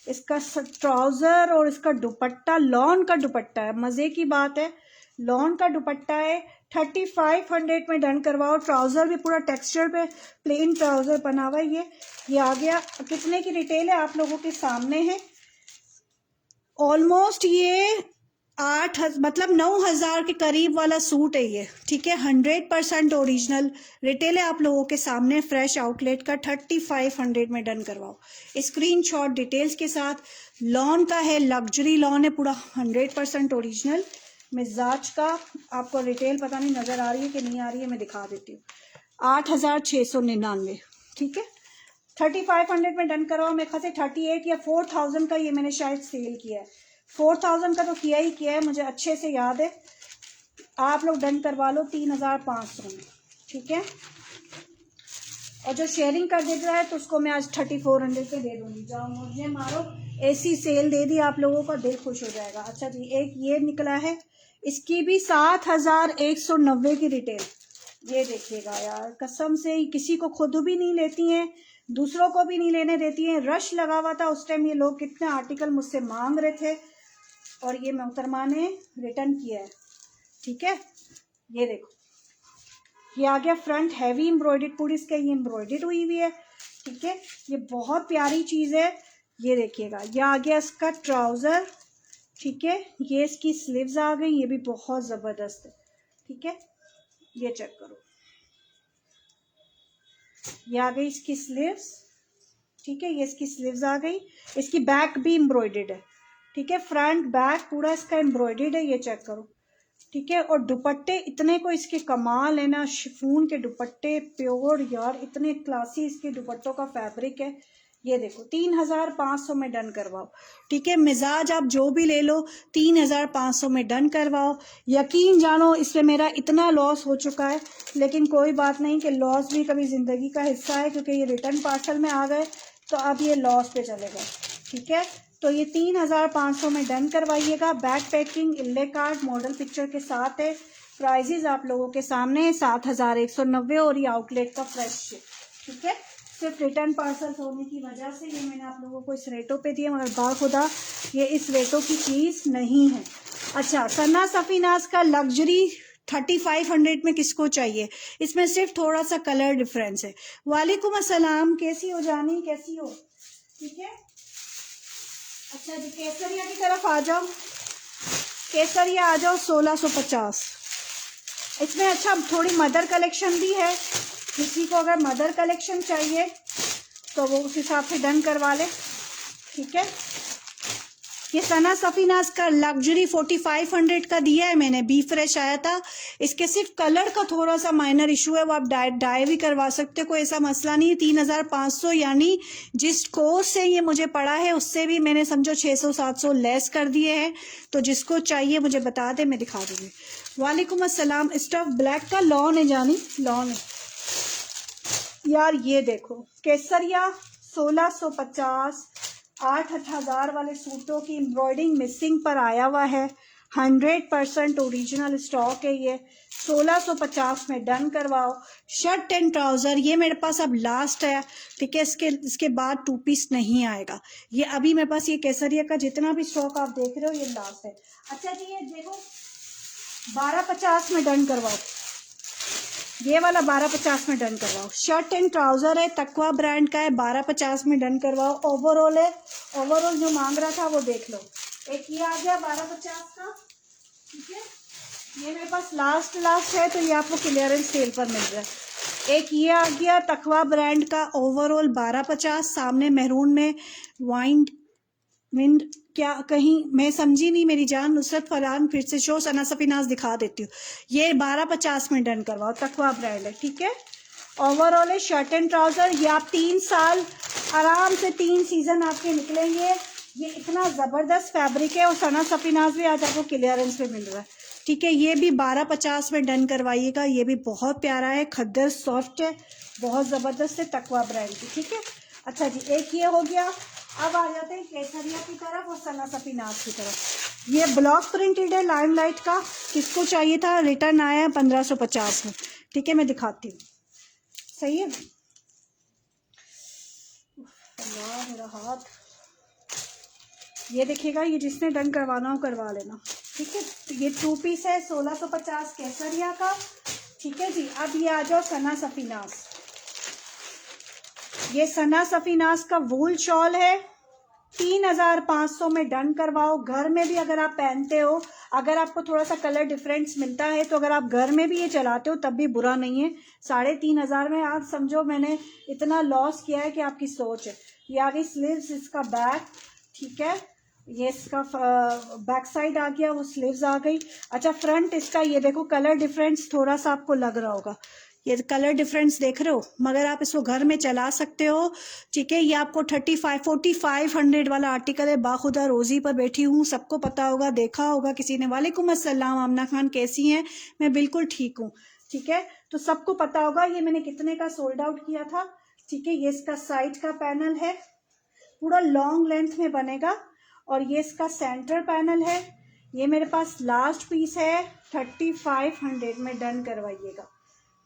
इसका ट्राउजर और इसका दुपट्टा लॉन का दुपट्टा है, मज़े की बात है, लॉन का दुपट्टा है, 3500 में डन करवाओ। ट्राउज़र भी पूरा टेक्सचर पे प्लेन ट्राउज़र बना हुआ है। ये आ गया। कितने की रिटेल है आप लोगों के सामने है, ऑलमोस्ट ये 9000 के करीब वाला सूट है ये। ठीक है, 100% ओरिजिनल रिटेल है आप लोगों के सामने, फ्रेश आउटलेट का, 3500 में डन करवाओ, स्क्रीनशॉट डिटेल्स के साथ। लॉन का है, लग्जरी लॉन है पूरा, 100% ओरिजिनल मिजाज का। आपको रिटेल पता नहीं नज़र आ रही है कि नहीं आ रही है, मैं दिखा देती हूँ, 8699। ठीक है, 3500 में डन करवाओ। मेरे ख्याल से 38 या 4000 का ये मैंने शायद सेल किया है, 4000 का तो किया ही किया है, मुझे अच्छे से याद है। आप लोग डन करवा लो 3500 में। ठीक है, और जो शेयरिंग कर दे रहा है तो उसको मैं आज 3400 पे दे दूंगी। जाओ मुझे मारो, ऐसी सेल दे दी, आप लोगों का दिल खुश हो जाएगा। अच्छा जी, एक ये निकला है, इसकी भी 7190 की रिटेल। ये देखिएगा यार, कसम से किसी को खुद भी नहीं लेती हैं, दूसरों को भी नहीं लेने देती हैं। रश लगा हुआ था उस टाइम, ये लोग कितने आर्टिकल मुझसे मांग रहे थे, और ये मोहतरमा ने रिटर्न किया है। ठीक है, ये देखो, ये आ गया फ्रंट हैवी एम्ब्रॉयडर्ड, पूरी इसका ये एम्ब्रॉयडर्ड हुई हुई है। ठीक है, ये बहुत प्यारी चीज़ है। ये देखिएगा, ये आ गया इसका ट्राउज़र। ठीक है, ये इसकी स्लीव्स आ गई, ये भी बहुत ज़बरदस्त है। ठीक है, ये चेक करो, ये आ गई इसकी स्लीव्स। ठीक है, ये इसकी स्लीव्स आ गई, इसकी बैक भी एम्ब्रॉयडर्ड है। ठीक है, फ्रंट बैक पूरा इसका एम्ब्रॉयडर्ड है, ये चेक करो। ठीक है, और दुपट्टे इतने को इसके कमाल है ना, शिफॉन के दुपट्टे प्योर यार, इतने क्लासी इसके दुपट्टों का फैब्रिक है। ये देखो 3500 में डन करवाओ। ठीक है, मिजाज आप जो भी ले लो 3500 में डन करवाओ। यकीन जानो इसमें मेरा इतना लॉस हो चुका है, लेकिन कोई बात नहीं कि लॉस भी कभी ज़िंदगी का हिस्सा है, क्योंकि ये रिटर्न पार्सल में आ गए तो अब ये लॉस पे चले गए। ठीक है, तो ये 3500 में डन करवाइएगा। बैक पैकिंग इल्ले कार्ड मॉडल पिक्चर के साथ है। प्राइजेज आप लोगों के सामने 7190, और ये आउटलेट का फ्रेश है। ठीक है, सिर्फ रिटर्न पार्सल होने की वजह से ये मैंने आप लोगों को इस रेटों पे दिया, मगर बाखुदा ये इस रेटों की चीज़ नहीं है। अच्छा, सन्ना सफीनाज का लग्जरी 3500 में किसको चाहिए, इसमें सिर्फ थोड़ा सा कलर डिफरेंस है। वालेकुम अस्सलाम, कैसी हो जानी, कैसी हो? ठीक है, अच्छा जी, केसरिया की तरफ आ जाओ, केसरिया आ जाओ, 1650 इसमें। अच्छा, थोड़ी मदर कलेक्शन भी है, किसी को अगर मदर कलेक्शन चाहिए तो वो उस हिसाब से डन करवा ले, ठीक है। ये सना सफीनाज का लग्जरी 4500 का दिया है मैंने, बी फ्रेश आया था। इसके सिर्फ कलर का थोड़ा सा माइनर इशू है, वो आप डाई भी करवा सकते हो, कोई ऐसा मसला नहीं है। 3500 यानी जिस कोर्स से ये मुझे पड़ा है उससे भी मैंने समझो 600-700 लेस कर दिए हैं। तो जिसको चाहिए मुझे बता दे, मैं दिखा दूंगी। वालेकुम अस्सलाम। स्टफ ब्लैक का लॉन है जानी, लॉन है यार। ये देखो केसरिया 1650, 8,000 वाले सूटों की एम्ब्रॉयडिंग मिसिंग पर आया हुआ है। 100% ओरिजिनल स्टॉक है ये। 1650 में डन करवाओ। शर्ट एंड ट्राउजर ये मेरे पास अब लास्ट है, ठीक है। इसके बाद 2 पीस नहीं आएगा। ये अभी मेरे पास ये केसरिया का जितना भी स्टॉक आप देख रहे हो ये लास्ट है। अच्छा जी ये देखो 1250 में डन करवाओ, ये वाला 1250 में डन करवाओ। शर्ट एंड ट्राउजर है, तकवा ब्रांड का है, 1250 में डन करवाओ। ओवरऑल है, ओवरऑल जो मांग रहा था वो देख लो। एक ये आ गया 1250 का, ठीक है। ये मेरे पास लास्ट है तो ये आपको क्लियरेंस सेल पर मिल रहा है। एक ये आ गया तकवा ब्रांड का, ओवरऑल 1250। सामने मैरून में वाइन विंड, क्या कहीं मैं समझी नहीं मेरी जान। नुसरत फरहान फिर से शो, सना सफीनाज दिखा देती हूँ। ये 1250 में डन करवाओ, तकवा ब्रांड है, ठीक है। ओवरऑल है शर्ट एंड ट्राउजर। ये आप 3 साल आराम से 3 सीजन आपके निकलेंगे। ये इतना ज़बरदस्त फैब्रिक है और सना सफीनाज भी आज आपको क्लियरेंस पे मिल रहा है, ठीक है। ये भी 1250 में डन करवाइएगा। ये भी बहुत प्यारा है, खद्दर सॉफ्ट है, बहुत ज़बरदस्त है, तकवा ब्रांड की, ठीक है। अच्छा जी एक ये हो गया। अब आ जाते हैं केसरिया की तरफ और सना सफीनाज की तरफ। ये ब्लॉक प्रिंटेड है लाइमलाइट का, किसको चाहिए था, रिटर्न आया 1550 में, ठीक है। मैं दिखाती हूँ, सही है। अल्लाह मेरा हाथ, ये देखिएगा, ये जिसने डन करवाना हो करवा लेना, ठीक है। ये 2 पीस है 1650 केसरिया का, ठीक है जी। अब ये आ जाओ सना सफीनाज। ये सना सफीनाज का वूल शॉल है, 3500 में डन करवाओ। घर में भी अगर आप पहनते हो, अगर आपको थोड़ा सा कलर डिफरेंस मिलता है तो अगर आप घर में भी ये चलाते हो तब भी बुरा नहीं है। 3500 में आप समझो मैंने इतना लॉस किया है कि आपकी सोच है। ये आ गई स्लीव्स, इसका बैक, ठीक है। ये इसका बैक साइड आ गया, वो स्लीव्स आ गई। अच्छा फ्रंट इसका ये देखो, कलर डिफरेंस थोड़ा सा आपको लग रहा होगा, ये कलर डिफरेंस देख रहे हो, मगर आप इसको घर में चला सकते हो, ठीक है। ये आपको 4500 वाला आर्टिकल है। बाखुदा रोजी पर बैठी हूँ, सबको पता होगा, देखा होगा किसी ने। वालेकुम अस्सलाम आमना खान, कैसी हैं? मैं बिल्कुल ठीक हूँ, ठीक है। तो सबको पता होगा ये मैंने कितने का सोल्ड आउट किया था, ठीक है। ये इसका साइड का पैनल है, पूरा लॉन्ग लेंथ में बनेगा, और ये इसका सेंटर पैनल है। ये मेरे पास लास्ट पीस है, 3500 में डन करवाइएगा।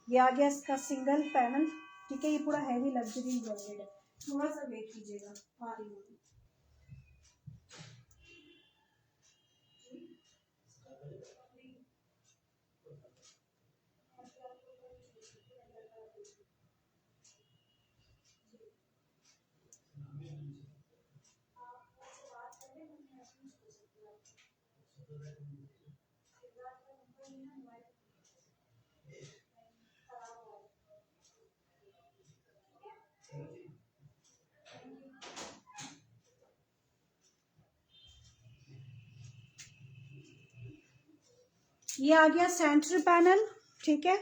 ये आ गया इसका सिंगल पैनल, ठीक है। ये पूरा हैवी लग्जरी ज्वेलरी है, थोड़ा सा वेट कीजिएगा, आ रही हूँ। ये आ गया सेंटर पैनल, ठीक है।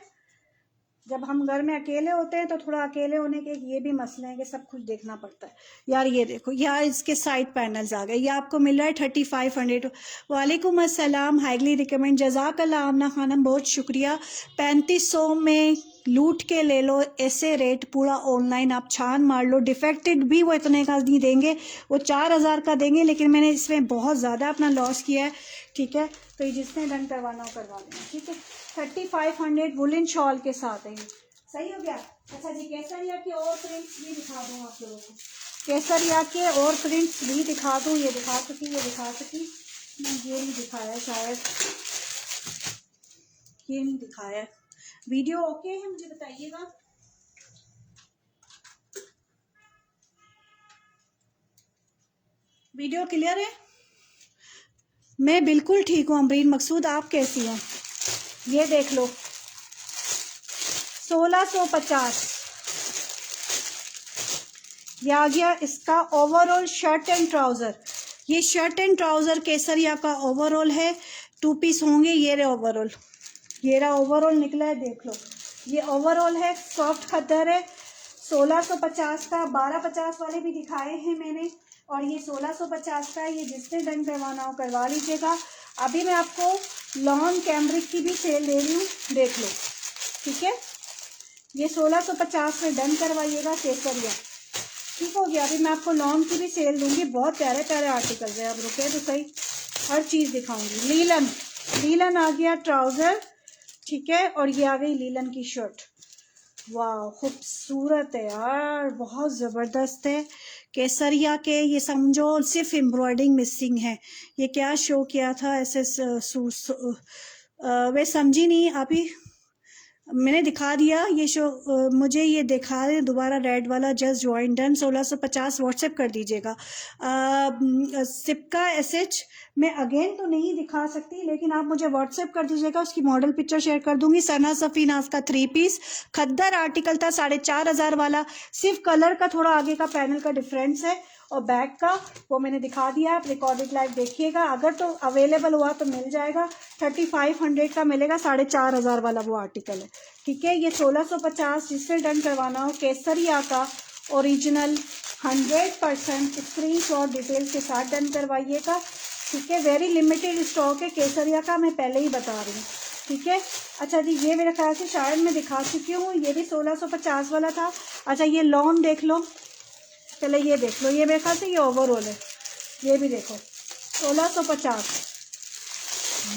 जब हम घर में अकेले होते हैं तो थोड़ा अकेले होने के ये भी मसले हैं कि सब कुछ देखना पड़ता है यार। ये देखो यार, इसके साइड पैनल्स आ गए। ये आपको मिल रहा है 3500। वालेकुम अस्सलाम, हाईली रिकमेंड, जज़ाकल्लाह आमना खानम, बहुत शुक्रिया। 3500 में लूट के ले लो, ऐसे रेट पूरा ऑनलाइन आप छान मार लो। डिफेक्टेड भी वो इतने का नहीं देंगे, वो 4000 का देंगे, लेकिन मैंने इसमें बहुत ज़्यादा अपना लॉस किया है, ठीक है। तो ये जिसने डन करवाना हो करवा लेना, ठीक है। 3500 वुलन शॉल के साथ है ये, सही हो गया। अच्छा जी केसरिया के और प्रिंट्स भी दिखा दूँ आप लोगों को, केसरिया के और प्रिंट्स भी दिखा दूँ। ये दिखा सकी, ये दिखा सकी, ये नहीं दिखाया शायद, ये नहीं दिखाया। वीडियो ओके है, मुझे बताइएगा। वीडियो क्लियर है? मैं बिल्कुल ठीक हूँ अमरीन मकसूद, आप कैसी हैं? ये देख लो 1650, ये आ गया इसका ओवरऑल शर्ट एंड ट्राउजर। ये शर्ट एंड ट्राउजर केसरिया का ओवरऑल है, 2 पीस होंगे। ये रहा ओवरऑल, ये रहा ओवरऑल निकला है, देख लो। ये ओवरऑल है, सॉफ्ट खद्दर है, 1650 का। 1250 वाले भी दिखाए हैं मैंने, और ये 1650 का है। ये जिसने डन करवाना हो करवा लीजिएगा। अभी मैं आपको लॉन कैम्ब्रिक की भी सेल दे रही हूँ, देख लो, ठीक है। ये 1650 में डन करवाइएगा केसरिया, ठीक हो गया। अभी मैं आपको लॉन की भी सेल दूंगी, बहुत प्यारे प्यारे आर्टिकल है। अब रुके तो सही, हर चीज़ दिखाऊंगी। लीलन, लीलन आ गया ट्राउज़र, ठीक है, और ये आ गई लीलन की शर्ट। वाह खूबसूरत है यार, बहुत ज़बरदस्त है। केसरिया के ये समझो सिर्फ एम्ब्रॉयडिंग मिसिंग है। ये क्या शो किया था ऐसे वे समझी नहीं अभी, मैंने दिखा दिया ये शो। मुझे ये दिखा दें दोबारा, रेड वाला जस्ट ज्वाइन डन 1650 व्हाट्सएप कर दीजिएगा। सिप्का एसएच मैं अगेन तो नहीं दिखा सकती, लेकिन आप मुझे व्हाट्सएप कर दीजिएगा, उसकी मॉडल पिक्चर शेयर कर दूंगी। सना सफीनाज का 3 पीस खद्दर आर्टिकल था, 4500 वाला। सिर्फ कलर का थोड़ा आगे का पैनल का डिफरेंस है, और बैक का वो मैंने दिखा दिया। आप रिकॉर्डेड लाइव देखिएगा, अगर तो अवेलेबल हुआ तो मिल जाएगा। 3500 का मिलेगा, 4500 वाला वो आर्टिकल है, ठीक है। ये 1650 जिससे डन करवाना हो केसरिया का ओरिजिनल 100% स्क्रीनशॉट डिटेल्स के साथ डन करवाइएगा, ठीक है। वेरी लिमिटेड स्टॉक है केसरिया का, मैं पहले ही बता रही हूँ, ठीक है। अच्छा जी, ये मेरे ख्याल से शायद मैं दिखा चुकी हूँ, ये भी 1650 वाला था। अच्छा ये लॉन देख लो, पहले ये देख लो, ये मेरे ख्याल से ये ओवरऑल है। ये भी देखो 1650।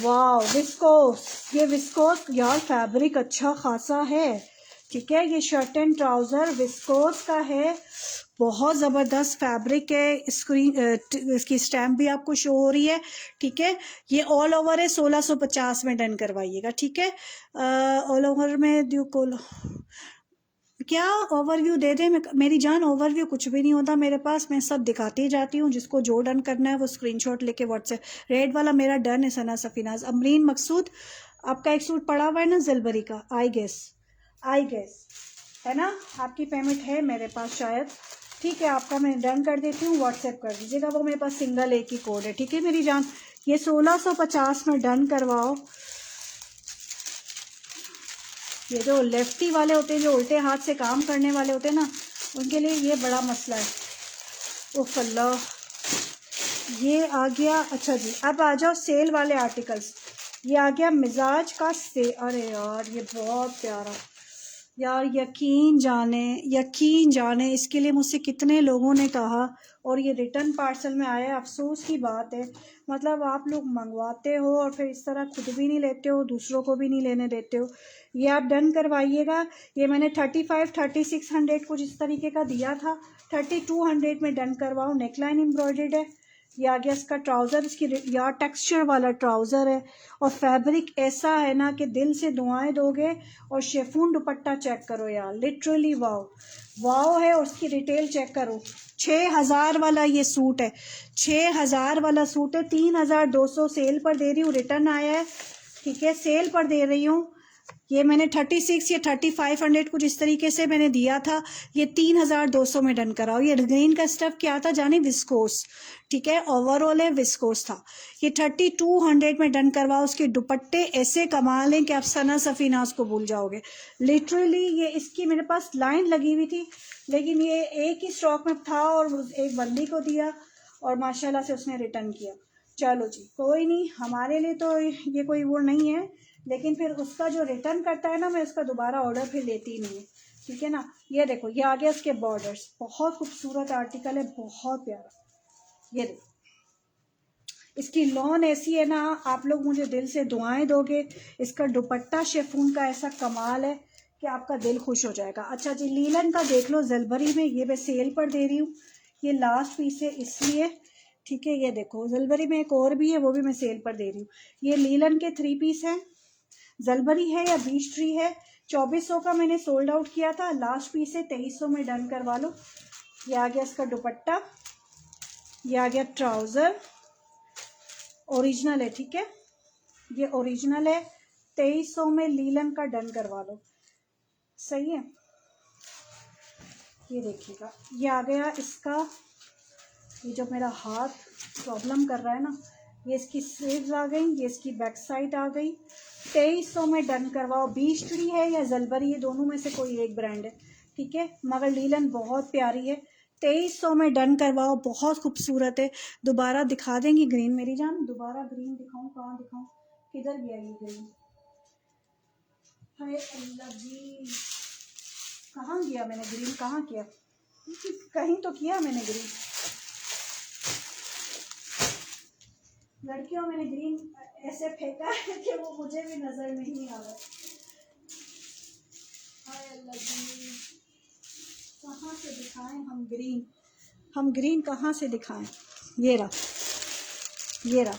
वाह विस्कोस, ये विस्कोस यार फैब्रिक अच्छा खासा है, ठीक है। ये शर्ट एंड ट्राउज़र विस्कोस का है, बहुत ज़बरदस्त फैब्रिक है। स्क्रीन इसकी स्टैम्प भी आपको शो हो रही है, ठीक है। ये ऑल ओवर है, 1650 में डन करवाइएगा, ठीक है। ऑल ओवर में ड्यू को क्या ओवरव्यू दे दे मेरी जान, ओवरव्यू कुछ भी नहीं होता मेरे पास, मैं सब दिखाती ही जाती हूँ। जिसको जो डन करना है वो स्क्रीनशॉट लेके व्हाट्सएप। रेड वाला मेरा डन है। सना सफीनाज, अमरीन मकसूद, आपका एक सूट पड़ा हुआ है ना जलबरी का, आई गेस है ना, आपकी पेमेंट है मेरे पास शायद, ठीक है। आपका मैं डन कर देती हूँ, व्हाट्सएप कर दीजिएगा। वो मेरे पास सिंगल एक ही कोड है, ठीक है मेरी जान। ये 1650 में डन करवाओ। ये जो लेफ्टी वाले होते हैं, जो उल्टे हाथ से काम करने वाले होते हैं ना, उनके लिए ये बड़ा मसला है। उफ अल्लाह, ये आ गया। अच्छा जी, अब आ जाओ सेल वाले आर्टिकल्स। ये आ गया मिजाज का से, अरे यार ये बहुत प्यारा यार, यकीन जाने इसके लिए मुझसे कितने लोगों ने कहा, और ये रिटर्न पार्सल में आया। अफसोस की बात है, मतलब आप लोग मंगवाते हो और फिर इस तरह खुद भी नहीं लेते हो, दूसरों को भी नहीं लेने देते हो। ये आप डन करवाइएगा। ये मैंने 3600 कुछ इस तरीके का दिया था, 3200 में डन करवाओ। नेकलाइन एम्ब्रॉयडर्ड है। ये आ गया इसका ट्राउज़र, इसकी यार टेक्सचर वाला ट्राउज़र है, और फैब्रिक ऐसा है ना कि दिल से दुआएं दोगे। और शेफून दुपट्टा चेक करो यार, लिटरली वाओ है। और उसकी डिटेल चेक करो, 6000 वाला ये सूट है, 6000 वाला सूट है। 3200 सेल पर दे रही हूँ, रिटर्न आया है, ठीक है, सेल पर दे रही हूँ। ये मैंने 36 या 3500 कुछ इस तरीके से मैंने दिया था। ये 3200 में डन कराओ। ये ग्रीन का स्टफ क्या था जाने, विस्कोस, ठीक है, ओवरऑल है, विस्कोस था। ये 3200 में डन करवाओ। उसके दुपट्टे ऐसे कमाल हैं कि आप सना सफीनाज को भूल जाओगे, लिटरली। ये इसकी मेरे पास लाइन लगी हुई थी, लेकिन ये एक ही स्टॉक में था, और एक बंदी को दिया, और माशाल्लाह से उसने रिटर्न किया। चलो जी, कोई नहीं, हमारे लिए तो ये कोई वो नहीं है, लेकिन फिर उसका जो रिटर्न करता है ना, मैं उसका दोबारा ऑर्डर फिर लेती ही नहीं है, ठीक है ना। ये देखो, ये आ गया इसके बॉर्डर्स, बहुत खूबसूरत आर्टिकल है, बहुत प्यारा। ये देखो, इसकी लॉन ऐसी है ना, आप लोग मुझे दिल से दुआएं दोगे। इसका दुपट्टा शेफून का ऐसा कमाल है कि आपका दिल खुश हो जाएगा। अच्छा जी, लीलन का देख लो जलबरी में, ये मैं सेल पर दे रही हूँ, ये लास्ट पीस है इसलिए, ठीक है। ये देखो जलबरी में एक और भी है, वो भी मैं सेल पर दे रही हूँ। ये लीलन के 3 पीस हैं, जलबरी है या बीच ट्री है। 2400 का मैंने सोल्ड आउट किया था, लास्ट पीस है, 2300 में डन करवा लो। ये आ गया इसका दुपट्टा, ये आ गया ट्राउज़र, ओरिजिनल है, ठीक है, ये ओरिजिनल है। 2300 में लीलन का डन करवा लो, सही है। ये देखिएगा, ये आ गया इसका, ये जो मेरा हाथ प्रॉब्लम कर रहा है ना, ये इसकी स्लीव्स आ गई, ये इसकी बैक साइड आ गई। 2300 में डन करवाओ। बीच ट्री है या जलबरी, ये दोनों में से कोई एक ब्रांड है, ठीक है, मगर लीलन बहुत प्यारी है। 2300 में डन करवाओ, बहुत खूबसूरत है। दोबारा दिखा देंगी ग्रीन मेरी जान, दोबारा ग्रीन दिखाऊं, कहाँ दिखाऊं, किधर गया ये ग्रीन, हाय अल्लाह जी, कहाँ गया मैंने ग्रीन, कहाँ किया, कहीं तो किया मैंने ग्रीन, लड़कियों मैंने ग्रीन ऐसे फेंका है कि वो मुझे भी नजर नहीं आ रहा। हाय अल्लाह जी, कहाँ से दिखाएं हम ग्रीन, हम ग्रीन कहाँ से दिखाएं, ये रहा, ये रहा।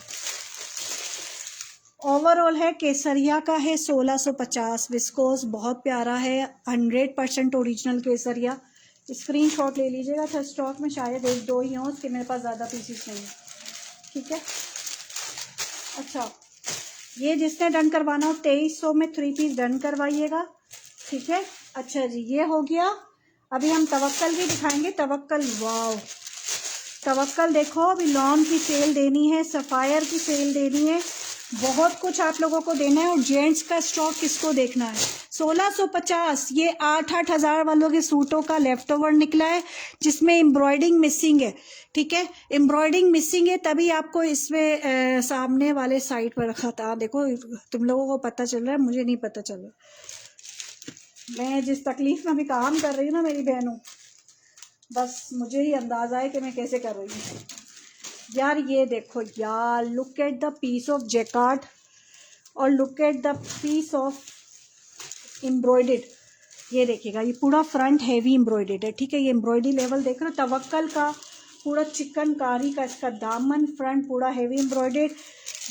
ओवरऑल है केसरिया का है 1650, विस्कोस बहुत प्यारा है, 100% ओरिजिनल केसरिया। स्क्रीनशॉट ले लीजिएगा, था स्टॉक में शायद 1-2 ही हों, उसके मेरे पास ज़्यादा पीसीस नहीं है, ठीक है। अच्छा, ये जिसने डन करवाना हो 2300 में 3 पीस डन करवाइएगा, ठीक है। अच्छा जी, ये हो गया। अभी हम तवक्कल भी दिखाएंगे, तवक्कल, वाव, तवक्कल देखो, अभी लॉन की सेल देनी है, सफ़ायर की सेल देनी है, बहुत कुछ आप लोगों को देना है। और जेंट्स का स्टॉक किसको देखना है, 1650, ये 8-8 हज़ार वालों के सूटों का लेफ्ट ओवर निकला है, जिसमें एम्ब्रॉयडिंग मिसिंग है, ठीक है, एम्ब्रॉयडिंग मिसिंग है, तभी आपको इसमें सामने वाले साइड पर रखा था। देखो तुम लोगों को पता चल रहा है, मुझे नहीं पता चल रहा। मैं जिस तकलीफ में अभी काम कर रही हूँ ना मेरी बहनों, बस मुझे ही अंदाज़ा है कि मैं कैसे कर रही हूँ यार। ये देखो यार, look at the piece of jacquard और look at the piece of embroidered. ये देखिएगा, ये पूरा फ्रंट हैवी एम्ब्रॉयडेड है, ठीक है, ये एम्ब्रॉयडरी लेवल देख रहे हो, तवक्कल का पूरा चिकनकारी का इसका दामन, फ्रंट पूरा हैवी एम्ब्रॉयडेड।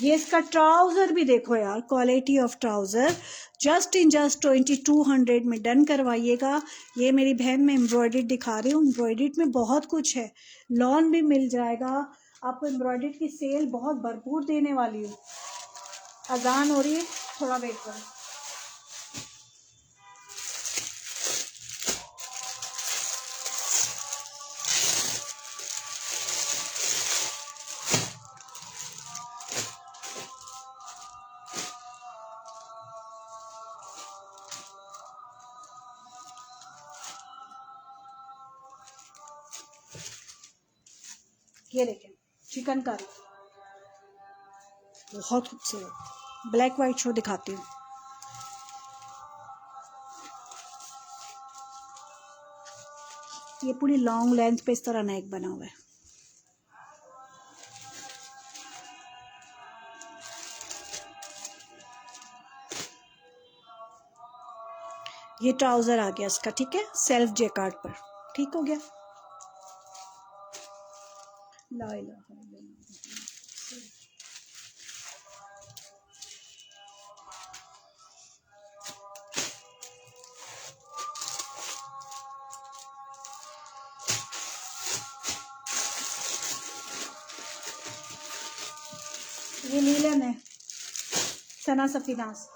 ये इसका ट्राउज़र भी देखो यार, क्वालिटी ऑफ ट्राउज़र, जस्ट 2200 में डन करवाइएगा। ये मेरी बहन में एम्ब्रॉयडेड दिखा रही हूँ, एम्ब्रॉयडेड में बहुत कुछ है, लॉन भी मिल जाएगा आपको, एम्ब्रॉयडेड की सेल बहुत भरपूर देने वाली हूँ। अजान हो रही है, थोड़ा वेट करो। ये देखें, चिकनकारी बहुत खूबसूरत, ब्लैक वाइट शो दिखाती हूँ। ये पूरी लॉन्ग लेंथ पे इस तरह नेक बना हुआ है। ये ट्राउजर आ गया इसका, ठीक है, सेल्फ जैकार्ड पर, ठीक हो गया। ला इलाहा इल्लल्लाह। ये लीलन है, सना सफीनास।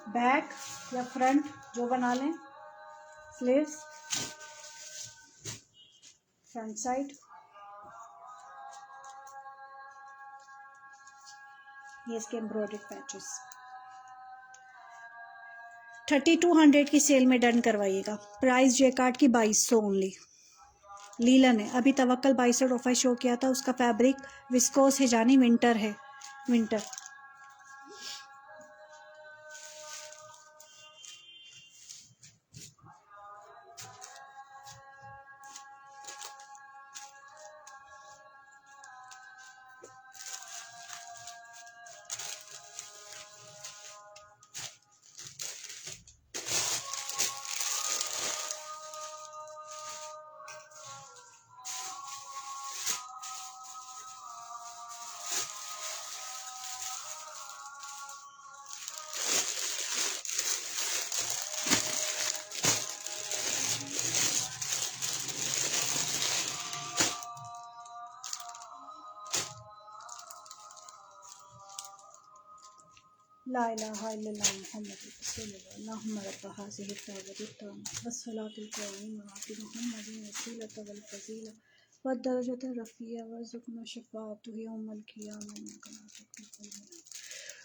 बैक या फ्रंट जो बना लें, स्लीव्स, फ्रंट साइड, ये इसके एम्ब्रॉयडर्ड पैचेस। 3200 की सेल में डन करवाइएगा। प्राइस जैकार्ड की 2200 ओनली। लीलन है, अभी तवक्कल 2200 ऑफर शो किया था, उसका फैब्रिक विस्कोस है जानी, विंटर है, विंटर। ला इलाहा इल्लल्लाह मुहम्मदुर रसूलुल्लाह अल्लाहुम्मा रब्ब हाज़िहि दावति ताम्मा वस्सलातिल क़ाइमा आति मुहम्मदिन वसीलत वल फज़ीला वद्दरजत रफ़िया वरज़ुक़ना शफ़ाअतहु यौमल क़ियामह।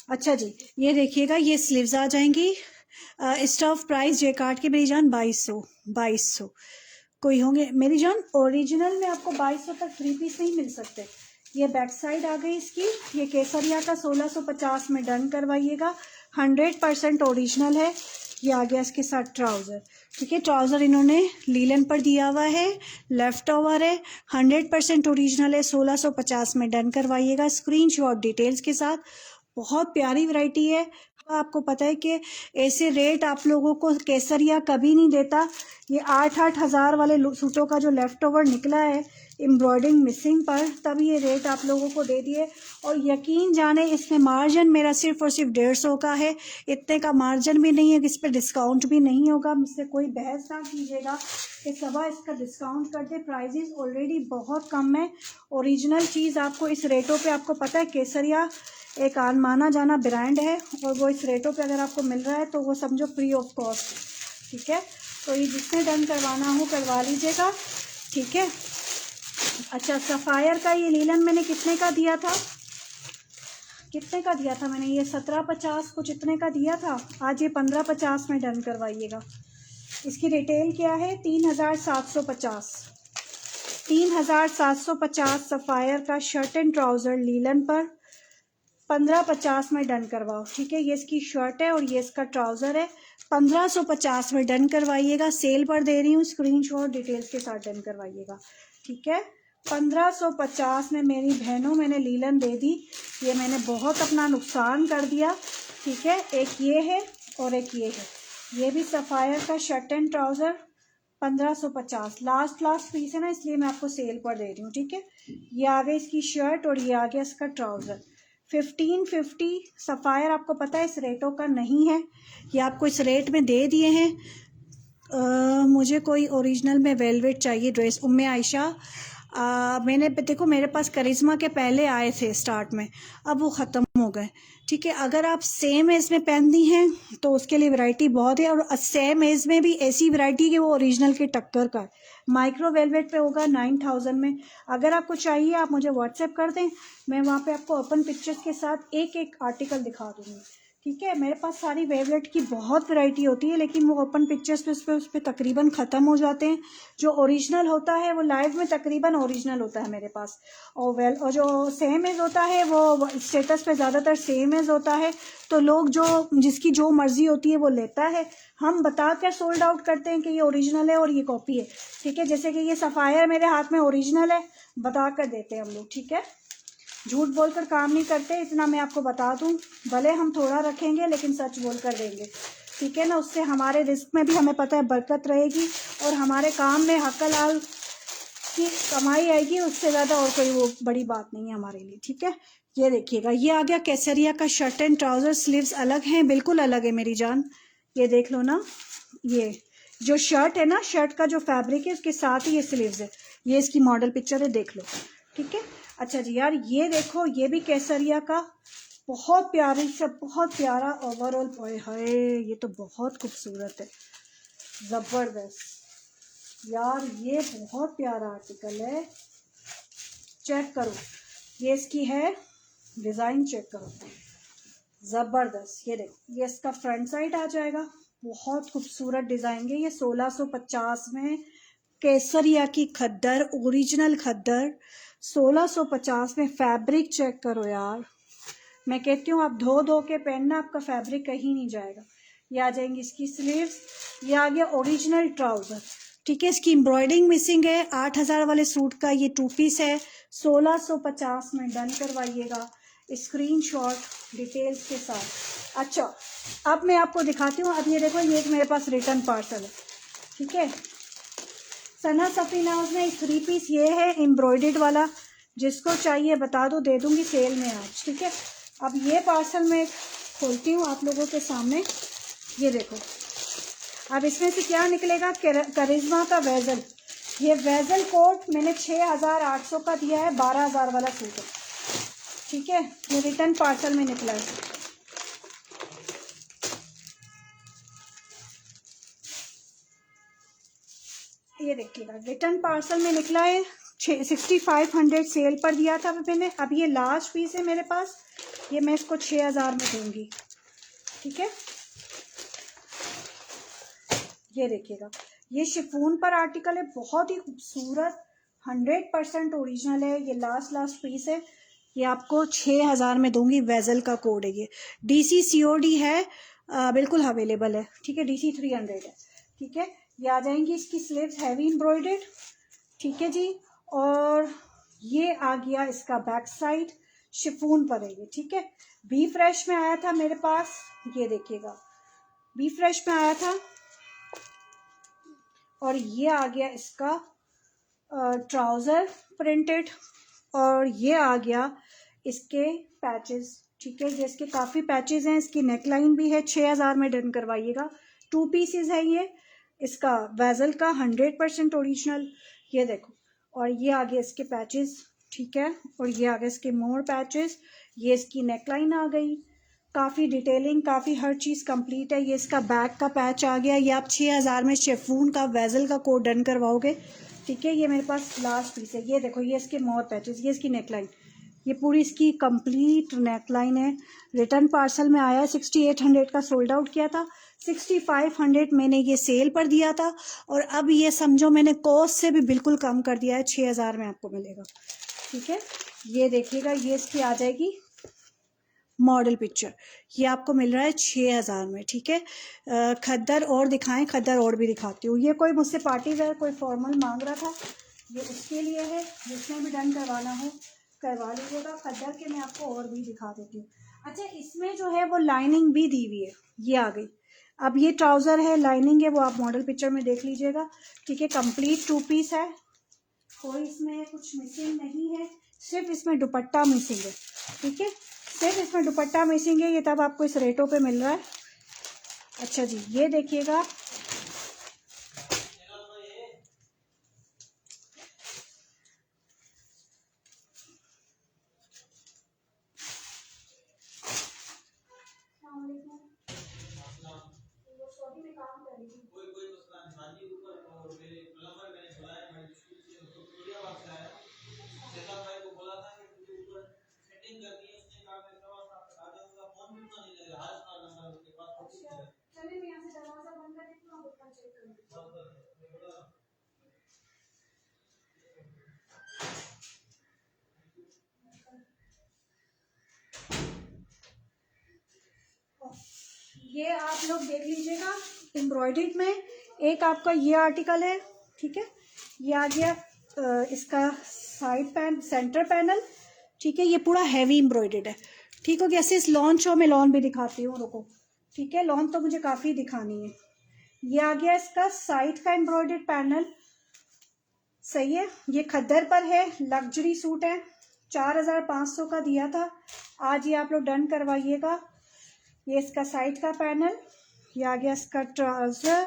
अच्छा जी, ये देखिएगा, ये स्लीव्स आ जाएंगी। स्टफ प्राइस जेकार्ड की मेरी जान 2200 कोई होंगे मेरी जान। ओरिजिनल में आपको 2200 तक 3 पीस नहीं मिल सकते। ये बैक साइड आ गई इसकी। ये केसरिया का 1650 में डन करवाइएगा, 100% ओरिजिनल है। ये आ गया इसके साथ ट्राउज़र, ठीक है। ट्राउज़र इन्होंने लीलन पर दिया हुआ है, लेफ्ट ओवर है, 100% ओरिजिनल है, 1650 में डन करवाइएगा स्क्रीनशॉट डिटेल्स के साथ। बहुत प्यारी वैरायटी है। आपको पता है कि ऐसे रेट आप लोगों को केसरिया कभी नहीं देता। ये 8-8 हज़ार वाले सूटों का जो लेफ़्ट ओवर निकला है एम्ब्रॉयडिंग मिसिंग पर, तब ये रेट आप लोगों को दे दिए। और यकीन जाने इसमें मार्जिन मेरा सिर्फ और सिर्फ 150 का है, इतने का मार्जिन भी नहीं है, इस पर डिस्काउंट भी नहीं होगा। मुझसे कोई बहस ना कीजिएगा कि सबा इसका डिस्काउंट कर दे। प्राइजेस ऑलरेडी बहुत कम है। ओरिजिनल चीज़ आपको इस रेटों पे, आपको पता है केसरिया एक माना जाना ब्रांड है, और वो इस रेटों पे अगर आपको मिल रहा है तो वो समझो फ्री ऑफ कॉस्ट, ठीक है। तो ये जिसने डन करवाना हो करवा लीजिएगा, ठीक है। अच्छा, सफ़ायर का ये लीलन मैंने कितने का दिया था, मैंने ये 1750 कुछ इतने का दिया था। आज ये 1550 में डन करवाइएगा। इसकी रिटेल क्या है, 3750। 3750 सफ़ायर का शर्ट एंड ट्राउज़र लीलन पर 1550 में डन करवाओ, ठीक है। ये इसकी शर्ट है और ये इसका ट्राउज़र है, 1550 में डन करवाइएगा। सेल पर दे रही हूँ, स्क्रीनशॉट डिटेल्स के साथ डन करवाइएगा, ठीक है। 1550 में मेरी बहनों मैंने लीलन दे दी। ये मैंने बहुत अपना नुकसान कर दिया, ठीक है। एक ये है और एक ये है। ये भी सफ़ायर का shirt and trouser 1550 last piece है ना, इसलिए मैं आपको सेल पर दे रही हूँ, ठीक है। ये आ गई इसकी शर्ट और ये आ गया इसका ट्राउज़र। 1550 सफ़ायर आपको पता है इस रेटों का नहीं है, ये आपको इस रेट में दे दिए हैं। मुझे कोई ओरिजिनल में वेलवेट चाहिए ड्रेस, उम्मे आयशा। मैंने देखो मेरे पास करिश्मा के पहले आए थे स्टार्ट में, अब वो ख़त्म हो गए, ठीक है। अगर आप सेम एज में पहनती हैं तो उसके लिए वैरायटी बहुत है, और सेम एज में भी ऐसी वैरायटी कि वो ओरिजिनल के टक्कर का है। माइक्रो वेलवेट पे होगा 9000 में। अगर आपको चाहिए आप मुझे व्हाट्सएप कर दें, मैं वहाँ पे आपको ओपन पिक्चर्स के साथ एक एक आर्टिकल दिखा दूँगी, ठीक है। मेरे पास सारी वेवलेट की बहुत वैरायटी होती है, लेकिन वो ओपन पिक्चर्स पे उस पर तकरीबन ख़त्म हो जाते हैं। जो ओरिजिनल होता है वो लाइव में तकरीबन ओरिजिनल होता है मेरे पास, और जो सेम एज होता है वो स्टेटस पे ज़्यादातर सेम एज होता है। तो लोग जो जिसकी जो मर्ज़ी होती है वो लेता है। हम बता कर सोल्ड आउट करते हैं कि ये ओरिजिनल है और ये कॉपी है, ठीक है। जैसे कि ये सफ़ायर मेरे हाथ में ओरिजिनल है, बता कर देते हैं हम लोग, ठीक है। झूठ बोलकर काम नहीं करते, इतना मैं आपको बता दूं। भले हम थोड़ा रखेंगे लेकिन सच बोल कर देंगे, ठीक है ना। उससे हमारे रिस्क में भी हमें पता है बरकत रहेगी, और हमारे काम में हक हलाल की कमाई आएगी। उससे ज़्यादा और कोई वो बड़ी बात नहीं है हमारे लिए, ठीक है। ये देखिएगा, ये आ गया केसरिया का शर्ट एंड ट्राउज़र। स्लीव्स अलग हैं, बिल्कुल अलग है मेरी जान, ये देख लो ना। ये जो शर्ट है ना, शर्ट का जो फैब्रिक है उसके साथ ही ये स्लीव्स है। ये इसकी मॉडल पिक्चर है, देख लो, ठीक है। अच्छा जी यार, ये देखो, ये भी केसरिया का बहुत प्यारी सा, बहुत प्यारा ओवरऑल। हाय, ये तो बहुत खूबसूरत है, ज़बरदस्त यार, ये बहुत प्यारा आर्टिकल है। चेक करो, ये इसकी है डिज़ाइन, चेक करो, ज़बरदस्त। ये देखो, ये इसका फ्रंट साइड आ जाएगा, बहुत खूबसूरत डिज़ाइन है। ये 1650 में केसरिया की खद्दर, ओरिजिनल खद्दर 1650 में। फैब्रिक चेक करो यार, मैं कहती हूँ आप धो धो के पहनना, आपका फैब्रिक कहीं नहीं जाएगा। ये आ जाएंगी इसकी स्लीव्स। ये आ गया ओरिजिनल ट्राउज़र, ठीक है। इसकी एम्ब्रॉयडिंग मिसिंग है। 8000 वाले सूट का ये 2 पीस है, 1650 में डन करवाइएगा स्क्रीनशॉट डिटेल्स के साथ। अच्छा, अब मैं आपको दिखाती हूँ। अब ये देखो, ये एक मेरे पास रिटर्न पार्सल है, ठीक है। सना सफीनाज में 3 पीस ये है एम्ब्रॉयडर्ड वाला, जिसको चाहिए बता दो, दे दूंगी सेल में आज, ठीक है। अब ये पार्सल मैं खोलती हूँ आप लोगों के सामने, ये देखो। अब इसमें से क्या निकलेगा, करिश्मा का वेजल। ये वेजल कोट मैंने 6800 का दिया है, 12000 वाला सूट है, ठीक है। ये रिटर्न पार्सल में निकला है, ये देखिएगा रिटर्न पार्सल में निकला है 6500 सेल पर दिया था मैंने। अब ये लास्ट पीस है मेरे पास, ये मैं इसको 6000 में दूंगी, ठीक है। ये देखिएगा ये शिफॉन पर आर्टिकल है, बहुत ही खूबसूरत, 100% ओरिजिनल है। ये लास्ट पीस है, ये आपको 6000 में दूंगी। वेजल का कोड है ये, DC COD है, बिल्कुल अवेलेबल है, ठीक है। DC 300 है, ठीक है। ये आ जाएंगी इसकी स्लीव्स हैवी एम्ब्रॉयडर्ड, ठीक है जी। और ये आ गया इसका बैक साइड, शिफॉन पर है ये, ठीक है। बी फ्रेश में आया था मेरे पास, ये देखिएगा बी फ्रेश में आया था। और ये आ गया इसका ट्राउजर प्रिंटेड, और ये आ गया इसके पैचेस, ठीक है। ये इसके काफ़ी पैचेस हैं, इसकी नेकलाइन भी है। 6000 में डन करवाइएगा। 2 पीसेस है ये, इसका वेजल का 100% ओरिजिनल, ये देखो। और ये आ गया इसके पैचेस, ठीक है। और ये आ गया इसके मोर पैचेस, ये इसकी नेकलाइन आ गई, काफ़ी डिटेलिंग, काफ़ी हर चीज़ कंप्लीट है। ये इसका बैक का पैच आ गया। ये आप 6000 में शिफॉन का वेजल का कोड डन करवाओगे, ठीक है। ये मेरे पास लास्ट पीस है, ये देखो ये इसके मोर पैचेस, ये इसकी नेकलाइन, ये पूरी इसकी कंप्लीट नेकलाइन है। रिटर्न पार्सल में आया, 6800 का सोल्ड आउट किया था, 6500 मैंने ये सेल पर दिया था। और अब ये समझो मैंने कॉस्ट से भी बिल्कुल कम कर दिया है, 6000 में आपको मिलेगा, ठीक है। ये देखिएगा ये इसकी आ जाएगी मॉडल पिक्चर, ये आपको मिल रहा है 6000 में, ठीक है। खद्दर और दिखाएं, खद्दर और भी दिखाती हूँ। ये कोई मुझसे पार्टी वेयर कोई फॉर्मल मांग रहा था, ये उसके लिए है, जिसमें भी डन करवाना हो करवा लीजिएगा। खद्दर के मैं आपको और भी दिखा देती हूँ। अच्छा, इसमें जो है वो लाइनिंग भी दी हुई है, ये आ गई। अब ये ट्राउज़र है, लाइनिंग है, वो आप मॉडल पिक्चर में देख लीजिएगा, ठीक है। कंप्लीट 2 पीस है, कोई इसमें कुछ मिसिंग नहीं है, सिर्फ इसमें दुपट्टा मिसिंग है, ठीक है। सिर्फ इसमें दुपट्टा मिसिंग है, ये तब आपको इस रेटों पे मिल रहा है। अच्छा जी, ये देखिएगा ये आप लोग देख लीजिएगा एम्ब्रॉयडर्ड में। एक आपका ये आर्टिकल है, ठीक है। ये आ गया इसका साइड पैन, सेंटर पैनल, ठीक है। ये पूरा हैवी एम्ब्रॉयडर्ड है, ठीक हो गया। ऐसे इस लॉन्च हो, मैं लॉन भी दिखाती हूँ, रुको, ठीक है। लॉन तो मुझे काफ़ी दिखानी है। ये आ गया इसका साइड का एम्ब्रॉयडर्ड पैनल, सही है। ये खद्दर पर है, लग्जरी सूट है, 4500 का दिया था, आज ये आप लोग डन करवाइएगा। ये इसका साइड का पैनल, ये आ गया इसका ट्राउजर,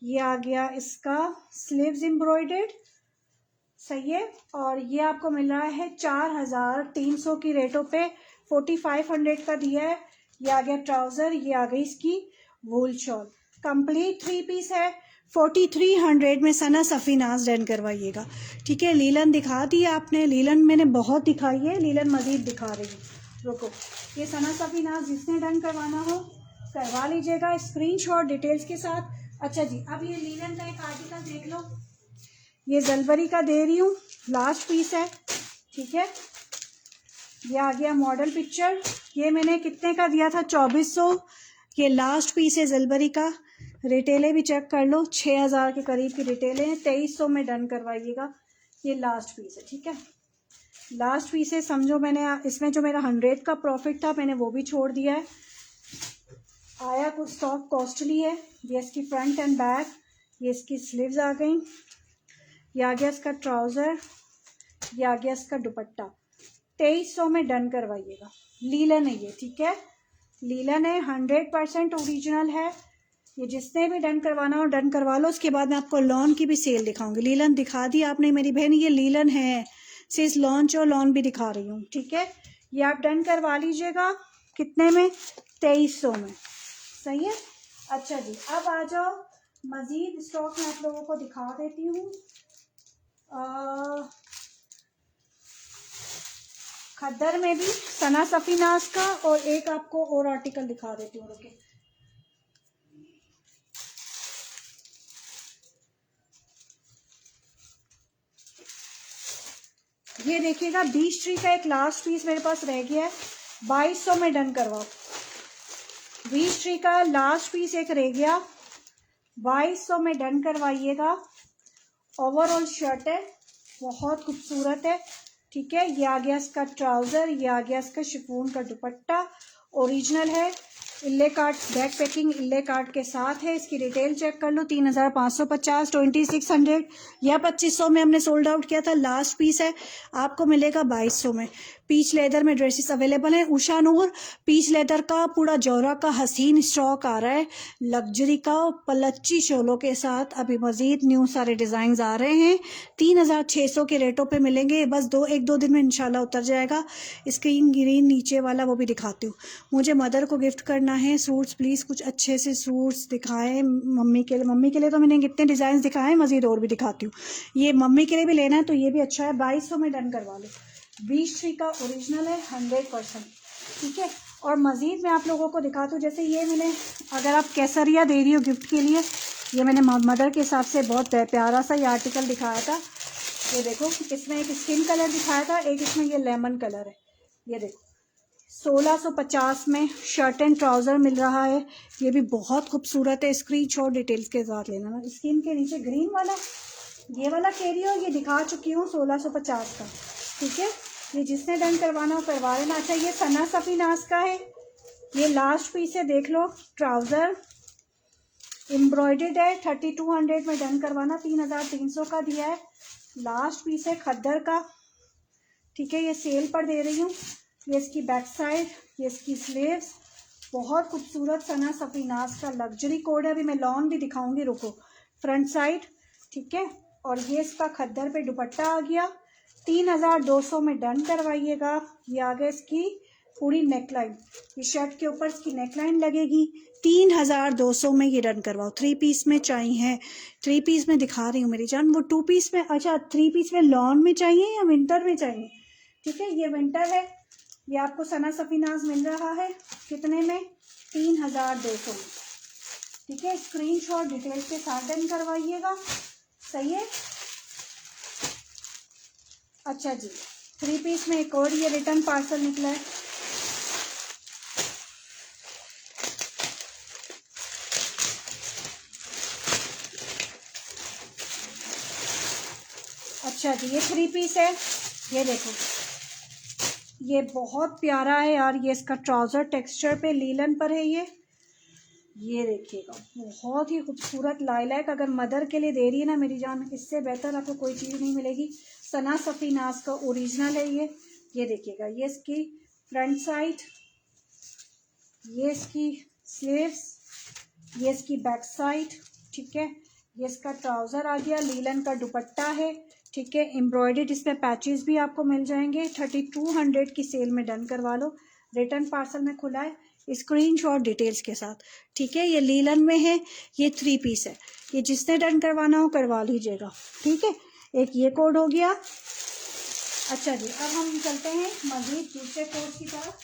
ये आ गया इसका स्लीव्स एम्ब्रॉयडर्ड, सही है। और ये आपको मिल रहा है 4300 की रेटों पे, 4500 का दिया है। ये आ गया ट्राउजर, ये आ गई इसकी वूल शॉल, कंप्लीट 3 पीस है, 4300 में। सना सफीनाज डन करवाइएगा, ठीक है। लीलन दिखा दी आपने, लीलन मैंने बहुत दिखाई है, लीलन मजीद दिखा रही हूँ, रुको। ये सना सफीनाज जिसने डन करवाना हो करवा लीजिएगा स्क्रीनशॉट डिटेल्स के साथ। अच्छा जी, अब ये लीलन का एक आर्टिकल देख लो, ये जलबरी का दे रही हूँ, लास्ट पीस है, ठीक है। ये आ गया मॉडल पिक्चर, ये मैंने कितने का दिया था, 2400। ये लास्ट पीस है जलबरी का, रिटेलें भी चेक कर लो, 6000 के करीब की रिटेलें हैं, 2300 में डन करवाइएगा। ये लास्ट पीस है, ठीक है। लास्ट पीस है, समझो मैंने इसमें जो मेरा 100 का प्रॉफिट था मैंने वो भी छोड़ दिया है। आया कुछ स्टॉक कॉस्टली है। ये इसकी फ्रंट एंड बैक, ये इसकी स्लीव्स आ गई, ये आ गया इसका ट्राउज़र, ये आ गया इसका दुपट्टा, 2300 में डन करवाइएगा। लीलन है ये, ठीक है। लीलन है, 100% ओरिजिनल है। ये जिसने भी डन करवाना हो डन करवा लो। उसके बाद मैं आपको लॉन की भी सेल दिखाऊंगी। लीलन दिखा दी आपने मेरी बहन, ये लीलन है, सिर्फ लॉन्च और लॉन भी दिखा रही हूँ, ठीक है। ये आप डन करवा लीजिएगा, कितने में, 2300 में, सही है। अच्छा जी, अब आ जाओ मज़ीद स्टॉक मैं आप लोगों को दिखा देती हूँ। खद्दर में भी सना सफीनाज का, और एक आपको और आर्टिकल दिखा देती हूँ, रुके। ये देखिएगा, 20 ट्री का एक लास्ट पीस मेरे पास रह गया है, 2200 में डन करवाओ। 20 ट्री का लास्ट पीस एक रह गया, 2200 में डन करवाइएगा। ओवरऑल शर्ट है, बहुत खूबसूरत है, ठीक है। ये आ गया इसका ट्राउज़र, ये आ गया इसका शिफॉन का दुपट्टा, ओरिजिनल है, इल्ले काट, बैक पैकिंग इल्ले काट के साथ है। इसकी रिटेल चेक कर लो, 3550, 2600 या 2500 में हमने सोल्ड आउट किया था। लास्ट पीस है, आपको मिलेगा 2200 में। पीच लेदर में ड्रेसेस अवेलेबल हैं। उषा नूर पीच लेदर का पूरा जौरा का हसीन स्टॉक आ रहा है, लग्जरी का पलच्ची शोलों के साथ। अभी मजीद न्यू सारे डिज़ाइन आ रहे हैं, 3600 के रेटों पे मिलेंगे। बस एक दो दिन में इंशाल्लाह उतर जाएगा। स्क्रीन ग्रीन नीचे वाला वो भी दिखाती हूँ। मुझे मदर को गिफ्ट करना है सूट्स, प्लीज़ कुछ अच्छे से सूट्स दिखाएं मम्मी के लिए। मम्मी के लिए तो मैंने कितने डिज़ाइन दिखाए, मजीद और भी दिखाती हूँ। ये मम्मी के लिए भी लेना है तो ये भी अच्छा है, 2200 में डन करवा लो। 20 ट्री का ओरिजिनल है, 100%, ठीक है। और मज़ीद मैं आप लोगों को दिखाती हूँ, जैसे ये मैंने, अगर आप केसरिया दे रही हो गिफ्ट के लिए, ये मैंने मदर के हिसाब से बहुत प्यारा सा ये आर्टिकल दिखाया था। ये देखो, इसमें एक स्किन कलर दिखाया था, एक इसमें ये लेमन कलर है। ये देखो, 1650 में शर्ट एंड ट्राउज़र मिल रहा है। ये भी बहुत खूबसूरत है, स्क्रीनशॉट डिटेल्स के साथ लेना ना। स्किन के नीचे ग्रीन वाला, ये वाला कैरियर ये दिखा चुकी हूँ 1650 का, ठीक है। ये जिसने डन करवाना हो करवा लेना। अच्छा, ये सना सफीनाज का है, ये लास्ट पीस है, देख लो। ट्राउज़र एम्ब्रॉयडर्ड है, 3200 में डन करवाना, 3300 का दिया है। लास्ट पीस है खद्दर का, ठीक है। ये सेल पर दे रही हूँ। ये इसकी बैक साइड, ये इसकी स्लीव्स, बहुत खूबसूरत सना सफीनाज का लग्जरी कोड है। अभी मैं लॉन भी दिखाऊंगी, रुको। फ्रंट साइड, ठीक है। और ये इसका खद्दर पे दुपट्टा आ गया, 3200 में डन करवाइएगा। ये आ गया इसकी पूरी नेकलाइन, ये शर्ट के ऊपर इसकी नेकलाइन लगेगी, 3200 में ये डन करवाओ। 3 पीस में चाहिए, 3 पीस में दिखा रही हूँ मेरी जान, वो 2 पीस में। अच्छा, 3 पीस में लॉन में चाहिए या विंटर में चाहिए, ठीक है। ये विंटर है, ये आपको सना सफीनाज मिल रहा है कितने में, 3200 में, ठीक है। स्क्रीनशॉट डिटेल्स के साथ डन करवाइएगा, सही है। अच्छा जी, 3 पीस में एक और ये रिटर्न पार्सल निकला है। अच्छा जी, ये 3 पीस है, ये देखो, ये बहुत प्यारा है यार। ये इसका ट्राउज़र टेक्सचर पे लीलन पर है, ये देखिएगा, बहुत ही खूबसूरत लाइलैक। अगर मदर के लिए दे रही है ना मेरी जान, इससे बेहतर आपको कोई चीज़ नहीं मिलेगी। सना सफीनाज का ओरिजिनल है ये देखिएगा। ये इसकी फ्रंट साइड, ये इसकी स्लीव्स, ये इसकी बैक साइड, ठीक है। ये इसका ट्राउज़र आ गया, लीलन का दुपट्टा है, ठीक है। एम्ब्रॉयडर्ड इसमें पैचेस भी आपको मिल जाएंगे। 3200 की सेल में डन करवा लो। रिटर्न पार्सल में खुला है, स्क्रीनशॉट डिटेल्स के साथ, ठीक है। ये लीलन में है, ये 3 पीस है। ये जिसने डन करवाना हो करवा लीजिएगा, ठीक है। एक ये कोड हो गया। अच्छा जी, अब हम चलते हैं मजीद दूसरे कोड की तरफ।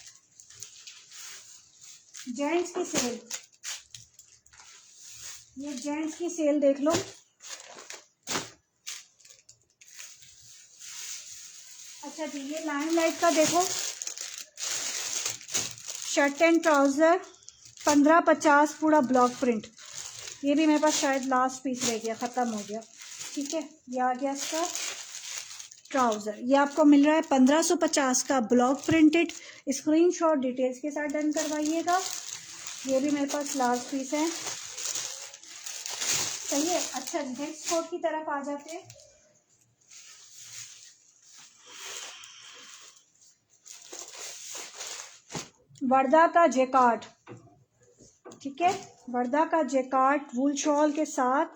जेंट्स की सेल, ये जेंट्स की सेल देख लो। अच्छा जी, ये लाइमलाइट का देखो, शर्ट एंड ट्राउज़र 1550 पूरा ब्लॉक प्रिंट। ये भी मेरे पास शायद लास्ट पीस रह गया, ख़त्म हो गया, ठीक है। ये आ गया इसका ट्राउज़र, ये आपको मिल रहा है 1550 का ब्लॉक प्रिंटेड। स्क्रीनशॉट डिटेल्स के साथ डन करवाइएगा। ये भी मेरे पास लास्ट पीस है, सही है। अच्छा, नेक्स्ट कोड की तरफ आ जाते हैं। वर्दा का जेकार्ड, ठीक है। वर्दा का जेकार्ड वूल शॉल के साथ,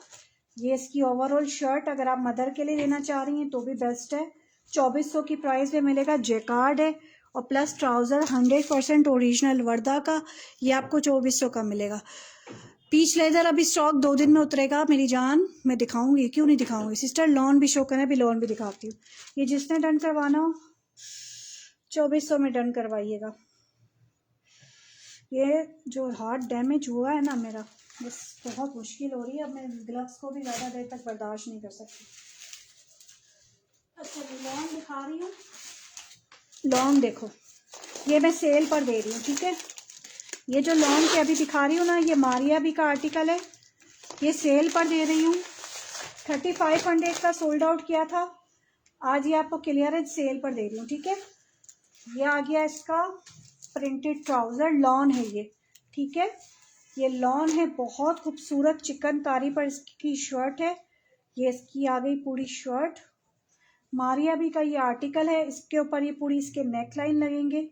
ये इसकी ओवरऑल शर्ट। अगर आप मदर के लिए लेना चाह रही हैं तो भी बेस्ट है। 2400 की प्राइस में मिलेगा, जेकार्ड है और प्लस ट्राउज़र 100% ओरिजिनल वर्दा का, ये आपको 2400 का मिलेगा। पीच लेदर अभी स्टॉक 2 दिन में उतरेगा मेरी जान, मैं दिखाऊंगी, क्यों नहीं दिखाऊंगी सिस्टर। लॉन भी शो करें, अभी लॉन भी दिखाती हूँ। ये जिसने डन करवाना हो 2400 में डन करवाइएगा। ये जो हार्ट डैमेज हुआ है ना मेरा, बस बहुत मुश्किल हो रही है, अब मैं ग्लव्स को भी ज़्यादा देर तक बर्दाश्त नहीं कर सकती। अच्छा मैं लॉन दिखा रही हूँ, लॉन देखो, ये मैं सेल पर दे रही हूँ, ठीक है। ये जो लॉन के अभी दिखा रही हूँ ना, ये मारिया भी का आर्टिकल है, ये सेल पर दे रही हूँ। 3500 का सोल्ड आउट किया था, आज ये आपको क्लियरेंस सेल पर दे रही हूँ, ठीक है। ये आ गया इसका प्रिंटेड ट्राउज़र, लॉन है ये, ठीक है। ये लॉन है, बहुत खूबसूरत चिकनकारी पर इसकी शर्ट है। ये इसकी आ गई पूरी शर्ट, मारिया भी का ये आर्टिकल है। इसके ऊपर ये पूरी इसके नेक लाइन लगेंगे,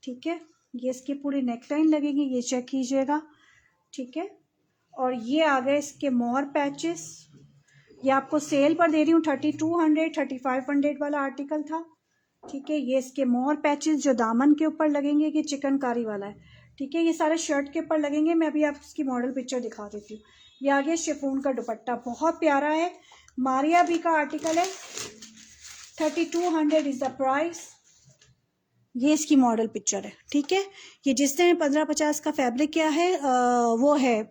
ठीक है। ये इसकी पूरी नेक लाइन लगेगी, ये चेक कीजिएगा, ठीक है। और ये आ गए इसके मोहर पैचेस, ये आपको सेल पर दे रही हूँ 3200 3500 वाला आर्टिकल था, ठीक है। ये इसके मोहर पैचेस जो दामन के ऊपर लगेंगे, ये चिकनकारी वाला है, ठीक है। ये सारे शर्ट के ऊपर लगेंगे, मैं अभी आपको इसकी मॉडल पिक्चर दिखा देती हूँ। ये आ गया शिफॉन का दुपट्टा, बहुत प्यारा है, मारिया भी का आर्टिकल है, 3200 इज द प्राइस। ये इसकी मॉडल पिक्चर है, ठीक है। ये जिसने 1550 का फैब्रिक किया है वो है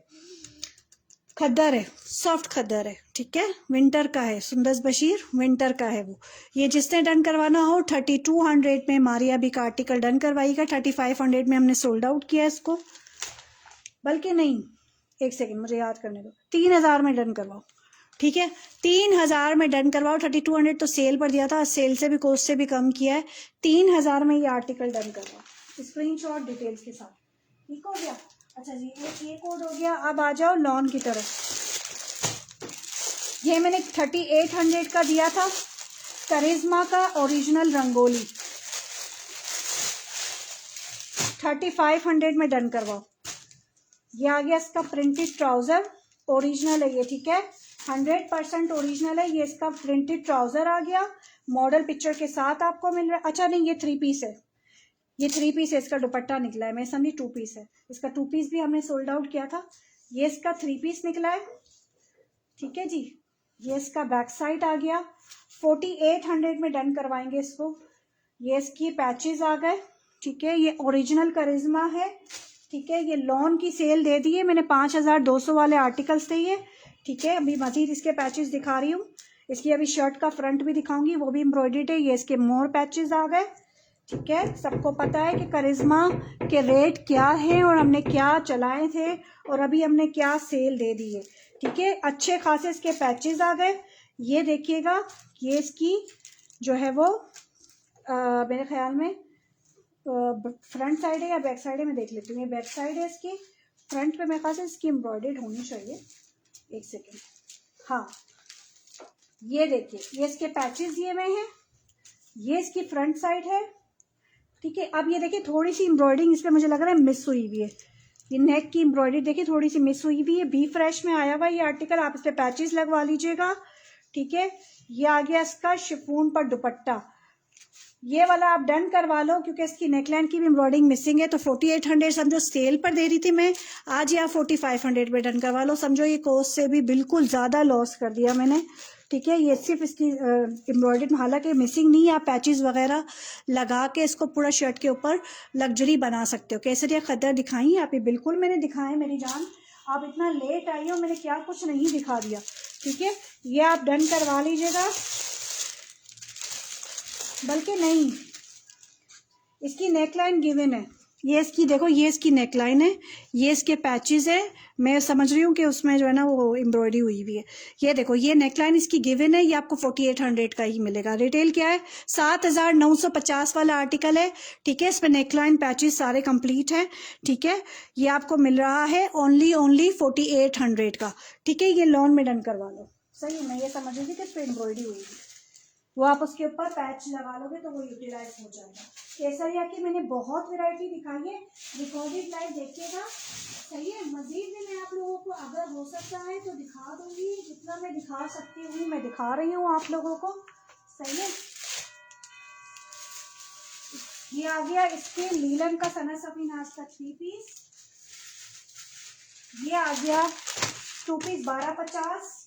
खद्दर है, सॉफ्ट खद्दर है, ठीक है। विंटर का है, सुंदस बशीर विंटर का है वो। ये जिसने डन करवाना हो 3200 में मारिया भी का आर्टिकल डन करवाइएगा। 3500 में हमने सोल्ड आउट किया इसको, बल्कि नहीं, एक सेकेंड मुझे याद करने दो, 3000 में डन करवाओ, ठीक है। 3000 में डन करवाओ। 3200 तो सेल पर दिया था, सेल से भी कोस्ट से भी कम किया है। 3000 में ये आर्टिकल डन करवाओ, स्क्रीनशॉट डिटेल्स के साथ, ठीक हो गया। अच्छा जी, ये कोड हो गया। अब आ जाओ लॉन की तरफ। ये मैंने 3800 का दिया था, करिश्मा का ओरिजिनल रंगोली, 3500 में डन करवाओ। ये आ गया इसका प्रिंटेड ट्राउजर, ओरिजिनल है ये, ठीक है, 100% ओरिजिनल है। ये इसका प्रिंटेड ट्राउजर आ गया, मॉडल पिक्चर के साथ आपको मिल रहा है। अच्छा नहीं, ये 3 पीस है, ये 3 पीस है, इसका दुपट्टा निकला है, मैं समझी 2 पीस है। इसका 2 पीस भी हमने सोल्ड आउट किया था, ये इसका 3 पीस निकला है, ठीक है जी। ये इसका बैक साइड आ गया, 4800 में डन करवाएंगे इसको। ये इसकी पैचेस आ गए, ठीक है। ये ओरिजिनल करिश्मा है, ठीक है। ये लॉन की सेल दे दी है मैंने, 5200 वाले आर्टिकल्स थे ये, ठीक है। अभी मजीद इसके पैचेस दिखा रही हूँ, इसकी अभी शर्ट का फ्रंट भी दिखाऊंगी, वो भी एम्ब्रॉयडर्ड है। ये इसके मोर पैचेस आ गए, ठीक है। सबको पता है कि करिश्मा के रेट क्या है और हमने क्या चलाए थे और अभी हमने क्या सेल दे दी है, ठीक है। अच्छे खासे इसके पैचेस आ गए। ये देखिएगा, ये इसकी जो है वो मेरे ख्याल में फ्रंट साइड है या बैक साइड है, मैं देख लेती हूँ। ये बैक साइड है इसकी, फ्रंट पे मेरे ख्याल से इसकी एम्ब्रॉयडर्ड होनी चाहिए, एक सेकेंड। हाँ, ये देखिए, ये इसके पैचेस दिए हुए हैं, ये इसकी फ्रंट साइड है, ठीक है। अब ये देखिए थोड़ी सी एम्ब्रॉयडरिंग इस पर मुझे लग रहा है मिस हुई हुई है, ये नेक की एम्ब्रॉयडरी देखिए थोड़ी सी मिस हुई हुई है। बी फ्रेश में आया हुआ ये आर्टिकल, आप इस पे पैचेस लगवा लीजिएगा, ठीक है। ये आ गया इसका शिफॉन पर दुपट्टा, ये वाला आप डन करवा लो क्योंकि इसकी नेकलाइन की भी एम्ब्रॉयडरिंग मिसिंग है। तो 4800 समझो सेल पर दे रही थी मैं, आज ये आप 4500 में डन करवा लो। समझो ये कोस्ट से भी बिल्कुल ज़्यादा लॉस कर दिया मैंने, ठीक है। ये सिर्फ इसकी एम्ब्रॉयडरी हालांकि मिसिंग नहीं है, आप पैचेस वगैरह लगा के इसको पूरा शर्ट के ऊपर लग्जरी बना सकते हो। केसरिया खद्दर दिखाई आप, ये बिल्कुल मैंने दिखाए मेरी जान, आप इतना लेट आई हो, मैंने क्या कुछ नहीं दिखा दिया, ठीक है। ये आप डन करवा लीजिएगा, बल्कि नहीं, इसकी नेकलाइन गिवन है, ये इसकी देखो, ये इसकी नेकलाइन है, ये इसके पैचेस है, मैं समझ रही हूँ कि उसमें जो है ना वो एम्ब्रॉयडरी हुई हुई है। ये देखो, ये नेकलाइन इसकी गिवन है, ये आपको 4800 का ही मिलेगा। रिटेल क्या है, 7950 वाला आर्टिकल है, ठीक है। इसमें नेकलाइन पैचेस सारे कंप्लीट हैं, ठीक है। ये आपको मिल रहा है ओनली 4800 का, ठीक है। ये लॉन में डन करवा लो, सही। मैं ये समझ रही थी कि इस पर एम्ब्रॉयडरी हुई है, वो आप उसके ऊपर पैच लगा लोगे तो वो यूटिलाइज हो जाएगा। केसरिया की मैंने बहुत वैरायटी दिखाई है, रिकॉर्डेड लाइव देखिएगा, सही है। मजीद भी मैं आप लोगों को अगर हो सकता है तो दिखा दूंगी, जितना मैं दिखा सकती हूँ मैं दिखा रही हूँ आप लोगों को, सही है। ये आ गया इसके लीलन का सना सफीनाज का 3 पीस, ये आ गया 2 पीस 1250।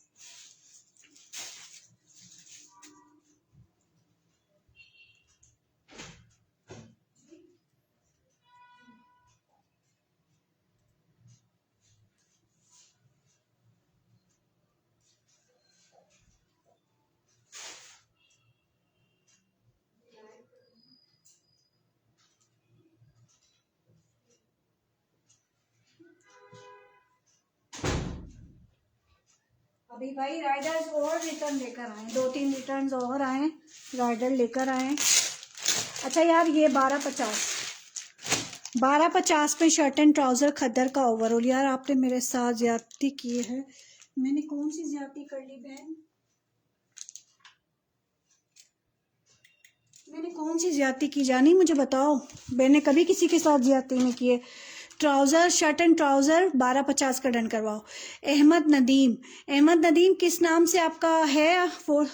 अभी भाई राइडर्स और रिटर्न लेकर आए, 2-3 रिटर्न और आए, राइडर लेकर आए। अच्छा यार ये 1250 पे शर्ट एंड ट्राउजर खद्दर का ओवरऑल। यार आपने मेरे साथ ज्यादती की है। मैंने कौन सी ज्यादती कर ली बहन? मैंने कौन सी ज्यादती की जानी, मुझे बताओ। मैंने कभी किसी के साथ ज्यादती नहीं की है। ट्राउज़र, शर्ट एंड ट्राउज़र 1250 का डन करवाओ। अहमद नदीम किस नाम से आपका है वो?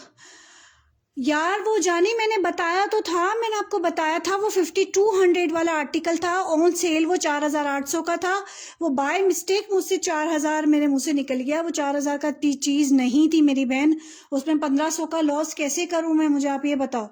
यार वो जानी मैंने बताया तो था, मैंने आपको बताया था वो 5200 वाला आर्टिकल था ऑन सेल, वो 4800 का था। वो बाय मिस्टेक मुझसे 4000 मेरे मुंह से निकल गया। वो 4000 का चीज़ नहीं थी मेरी बहन, उसमें 1500 का लॉस कैसे करूं मैं, मुझे आप ये बताओ।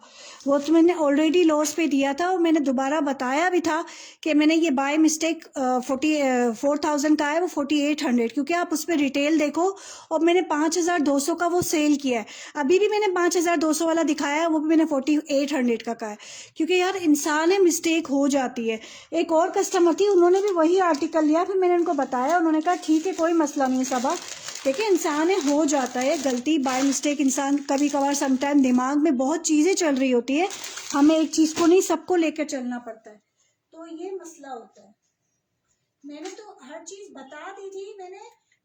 वो तो मैंने ऑलरेडी लॉस पे दिया था और मैंने दोबारा बताया भी था कि मैंने ये बाय मिस्टेक 4000 का है, वो 4800, क्योंकि आप उस पर रिटेल देखो। और मैंने 5200 का वो सेल किया है। अभी भी मैंने 5200 वाला दिखाया है, वो भी मैंने 4800 का कहा है, क्योंकि यार इंसान है, मिस्टेक हो जाती है। एक और कस्टमर थी, उन्होंने भी वही आर्टिकल लिया, फिर मैंने उनको बताया, उन्होंने कहा ठीक है कोई मसला नहीं सबा। देखिए इंसान है, हो जाता है गलती बाय मिस्टेक। इंसान कभी कभार समटाइम दिमाग में बहुत चीज़ें चल रही होती है, हमें एक चीज़ को नहीं सबको लेकर चलना पड़ता है, तो ये मसला होता है। मैंने तो हर चीज़ बता दी थी।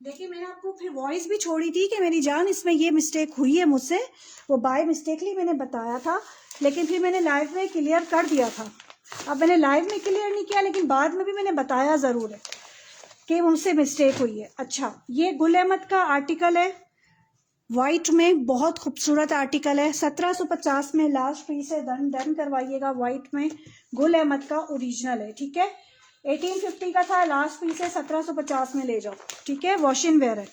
देखिए मैंने आपको फिर वॉइस भी छोड़ी थी कि मेरी जान इसमें ये मिस्टेक हुई है मुझसे, वो बाय मिस्टेकली मैंने बताया था, लेकिन फिर मैंने लाइव में क्लियर कर दिया था। अब मैंने लाइव में क्लियर नहीं किया, लेकिन बाद में भी मैंने बताया ज़रूर है कि मुझसे मिस्टेक हुई है। अच्छा ये गुल अहमद का आर्टिकल है, वाइट में, बहुत खूबसूरत आर्टिकल है। 1750 में लास्ट पीस है, डन करवाइएगा। वाइट में गुल अहमद का ओरिजिनल है, ठीक है। 1850 का था, लास्ट पीस है, 1750 में ले जाओ, ठीक है। वॉश एंड वेयर है।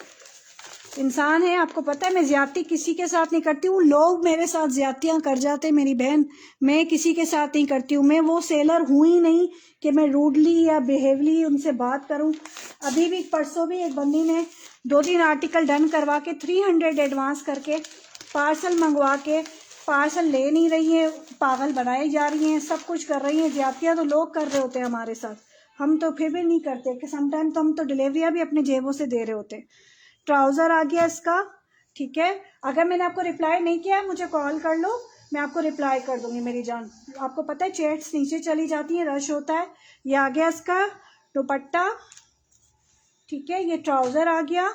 इंसान है, आपको पता है मैं ज्यादती किसी के साथ नहीं करती हूँ, लोग मेरे साथ ज्यादतियाँ कर जाते मेरी बहन। मैं किसी के साथ नहीं करती हूँ, मैं वो सेलर हूँ ही नहीं कि मैं रूडली या बिहेवली उनसे बात करूँ। अभी भी परसों भी एक बंदी ने 2-3 आर्टिकल डन करवा के 300 एडवांस करके पार्सल मंगवा के पार्सल ले नहीं रही है, पागल बनाई जा रही हैं, सब कुछ कर रही हैं। ज्यादतियाँ तो लोग कर रहे होते हैं हमारे साथ, हम तो फिर भी नहीं करते कि समटाइम तो हम तो डिलीवरियाँ भी अपने जेबों से दे रहे होते हैं। ट्राउज़र आ गया इसका, ठीक है। अगर मैंने आपको रिप्लाई नहीं किया मुझे कॉल कर लो, मैं आपको रिप्लाई कर दूंगी मेरी जान। आपको पता है चैट्स नीचे चली जाती हैं, रश होता है। ये आ गया इसका दुपट्टा, ठीक है। ये ट्राउज़र आ गया।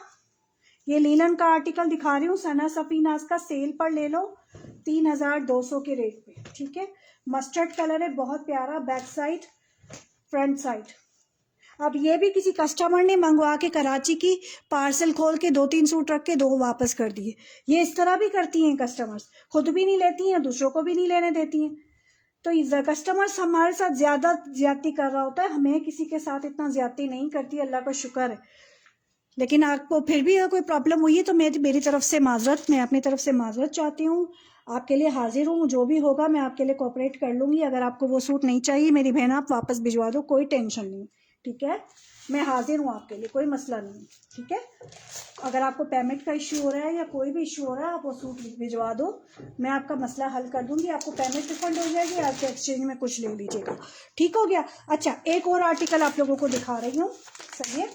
ये लीलन का आर्टिकल दिखा रही हूँ, सना सफीनाज का, सेल पर ले लो 3200 के रेट पे, ठीक है। मस्टर्ड कलर है, बहुत प्यारा, बैक साइड फ्रंट साइड। अब ये भी किसी कस्टमर ने मंगवा के कराची की पार्सल खोल के 2-3 सूट रख के 2 वापस कर दिए। ये इस तरह भी करती हैं कस्टमर्स, खुद भी नहीं लेती हैं, दूसरों को भी नहीं लेने देती हैं। तो कस्टमर्स हमारे साथ ज्यादती कर रहा होता है, हमें किसी के साथ इतना ज्यादती नहीं करती, अल्लाह का शुक्र है। लेकिन आपको फिर भी अगर कोई प्रॉब्लम हुई है तो मेरी तरफ से माजरत, मैं अपनी तरफ से माजरत चाहती हूँ। आपके लिए हाजिर हूँ, जो भी होगा मैं आपके लिए कोऑपरेट कर लूँगी। अगर आपको वो सूट नहीं चाहिए मेरी बहन, आप वापस भिजवा दो, कोई टेंशन नहीं, ठीक है। मैं हाजिर हूँ आपके लिए, कोई मसला नहीं, ठीक है। अगर आपको पेमेंट का इश्यू हो रहा है या कोई भी इश्यू हो रहा है, आप वो सूट भिजवा दो, मैं आपका मसला हल कर दूंगी। आपको पेमेंट रिफंड हो जाएगी, आपके एक्सचेंज में कुछ ले लीजिएगा, ठीक हो गया। अच्छा एक और आर्टिकल आप लोगों को दिखा रही हूँ, सही है।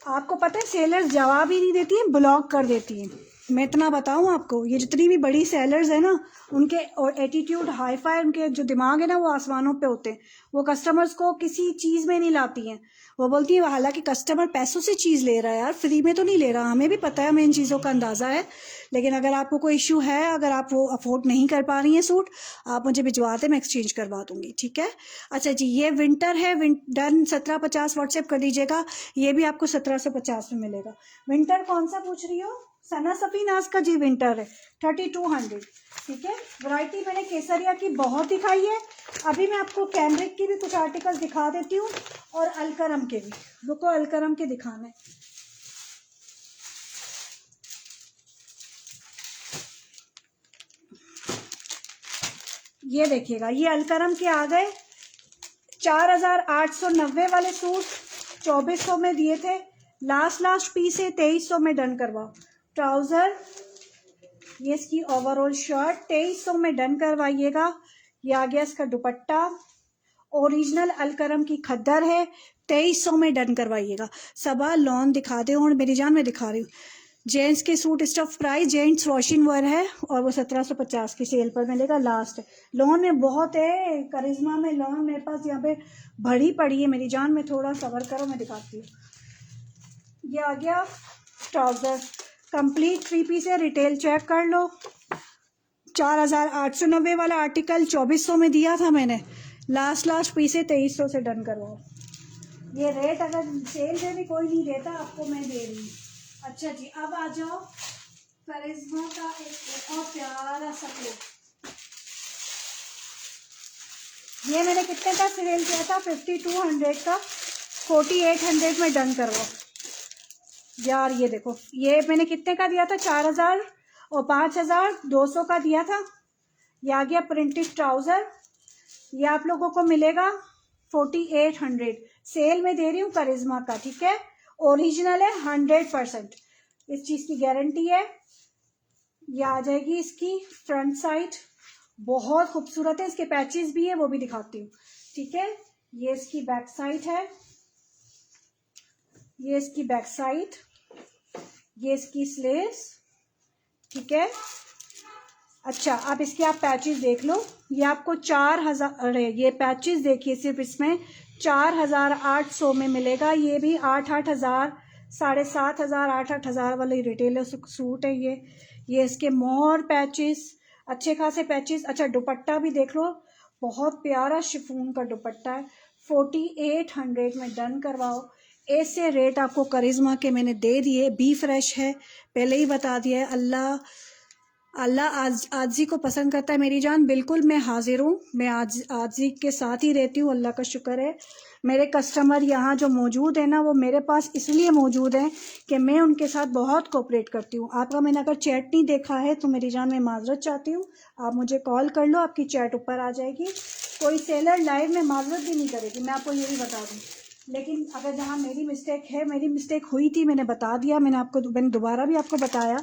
आपको पता है सेलर्स जवाब ही नहीं देती हैं, ब्लॉक कर देती हैं। मैं इतना बताऊं आपको, ये जितनी भी बड़ी सेलर्स है ना, उनके और एटीट्यूड हाई फाई, उनके जो दिमाग है ना वो आसमानों पे होते हैं। वो कस्टमर्स को किसी चीज़ में नहीं लाती हैं। वो बोलती है हालांकि कस्टमर पैसों से चीज़ ले रहा है यार, फ्री में तो नहीं ले रहा, हमें भी पता है, हमें इन चीज़ों का अंदाज़ा है। लेकिन अगर आपको कोई इशू है, अगर आप वो अफोर्ड नहीं कर पा रही हैं सूट, आप मुझे भिजवा दें, मैं एक्सचेंज करवा दूंगी, ठीक है। अच्छा जी ये विंटर है, डन 1750 व्हाट्सएप कर दीजिएगा। ये भी आपको 1750 में मिलेगा। विंटर कौन सा पूछ रही हो? सना सफ़ी नाज का जी विंटर है 3200, ठीक है। वैरायटी मैंने केसरिया की बहुत दिखाई है। अभी मैं आपको कैमरिक की भी कुछ आर्टिकल्स दिखा देती हूँ और अलकरम के भी। रुको अलकरम के दिखाना है। ये देखिएगा, ये अलकरम के आ गए 4890 वाले सूट 2400 में दिए थे। लास्ट पीस है, 2300 में डन करवाओ। ट्राउजर, ये इसकी ओवरऑल शर्ट 2300 में डन करवाइएगा। ये आ गया इसका दुपट्टा, ओरिजिनल अलकरम की खद्दर है, 2300 में डन करवाइएगा। सबा लॉन दिखा दे और मेरी जान मैं दिखा रही हूँ। जेंट्स के suit stuff price gents washing where है और वो 1750 की सेल पर मिलेगा। लास्ट लॉन में बहुत है, करिश्मा में लॉन मेरे पास यहाँ पे भरी पड़ी है मेरी जान में। थोड़ा सबर करो, मैं दिखाती हूँ। ये आ गया ट्राउजर, कंप्लीट 3 पीस है, रिटेल चेक कर लो। 4890 वाला आर्टिकल 2400 में दिया था मैंने। लास्ट पीस है, 2300 से डन करवाओ। ये रेट अगर सेल में भी कोई नहीं देता, आपको मैं दे रही हूँ। अच्छा जी, अब आ जाओ करिश्मा का एक और प्यारा सा क्लिप। ये मैंने कितने का सेल किया था? 5200 का, 4800 में डन करवाओ यार। ये देखो, ये मैंने कितने का दिया था? 4000 और 5200 का दिया था। ये आ गया प्रिंटेड ट्राउजर, ये आप लोगों को मिलेगा 4800। सेल में दे रही हूँ करिश्मा का, ठीक है। ओरिजिनल है 100%, इस चीज़ की गारंटी है। ये आ जाएगी इसकी फ्रंट साइड, बहुत खूबसूरत है। इसके पैचेस भी है, वो भी दिखाती हूँ, ठीक है। ये इसकी बैक साइड है, ये इसकी बैक साइड, ये इसकी स्लीव्स, ठीक है। अच्छा, अब इसके आप पैचेस देख लो। ये आपको 4000, अरे ये पैचेस देखिए, सिर्फ इसमें 4800 में मिलेगा। ये भी 8-8000, 7500, 8-8000 वाले रिटेलर सूट है ये इसके मोर पैचेस, अच्छे खासे पैचेस। अच्छा, दुपट्टा भी देख लो, बहुत प्यारा शिफॉन का दुपट्टा है। 4800 में डन करवाओ। ऐसे रेट आपको करिश्मा के मैंने दे दिए। बी फ्रेश है, पहले ही बता दिया है। अल्लाह आजी को पसंद करता है मेरी जान। बिल्कुल मैं हाजिर हूँ, मैं आजी के साथ ही रहती हूँ, अल्लाह का शुक्र है। मेरे कस्टमर यहाँ जो मौजूद है ना, वो मेरे पास इसलिए मौजूद हैं कि मैं उनके साथ बहुत कोऑपरेट करती हूँ। आपका मैंने अगर चैट नहीं देखा है तो मेरी जान मैं माजरत चाहती हूँ। आप मुझे कॉल कर लो, आपकी चैट ऊपर आ जाएगी। कोई सेलर लाइव में माजरत भी नहीं करेगी, मैं आपको ये भी बता दूँ। लेकिन अगर जहाँ मेरी मिस्टेक है, मेरी मिस्टेक हुई थी, मैंने बता दिया, मैंने दोबारा भी आपको बताया,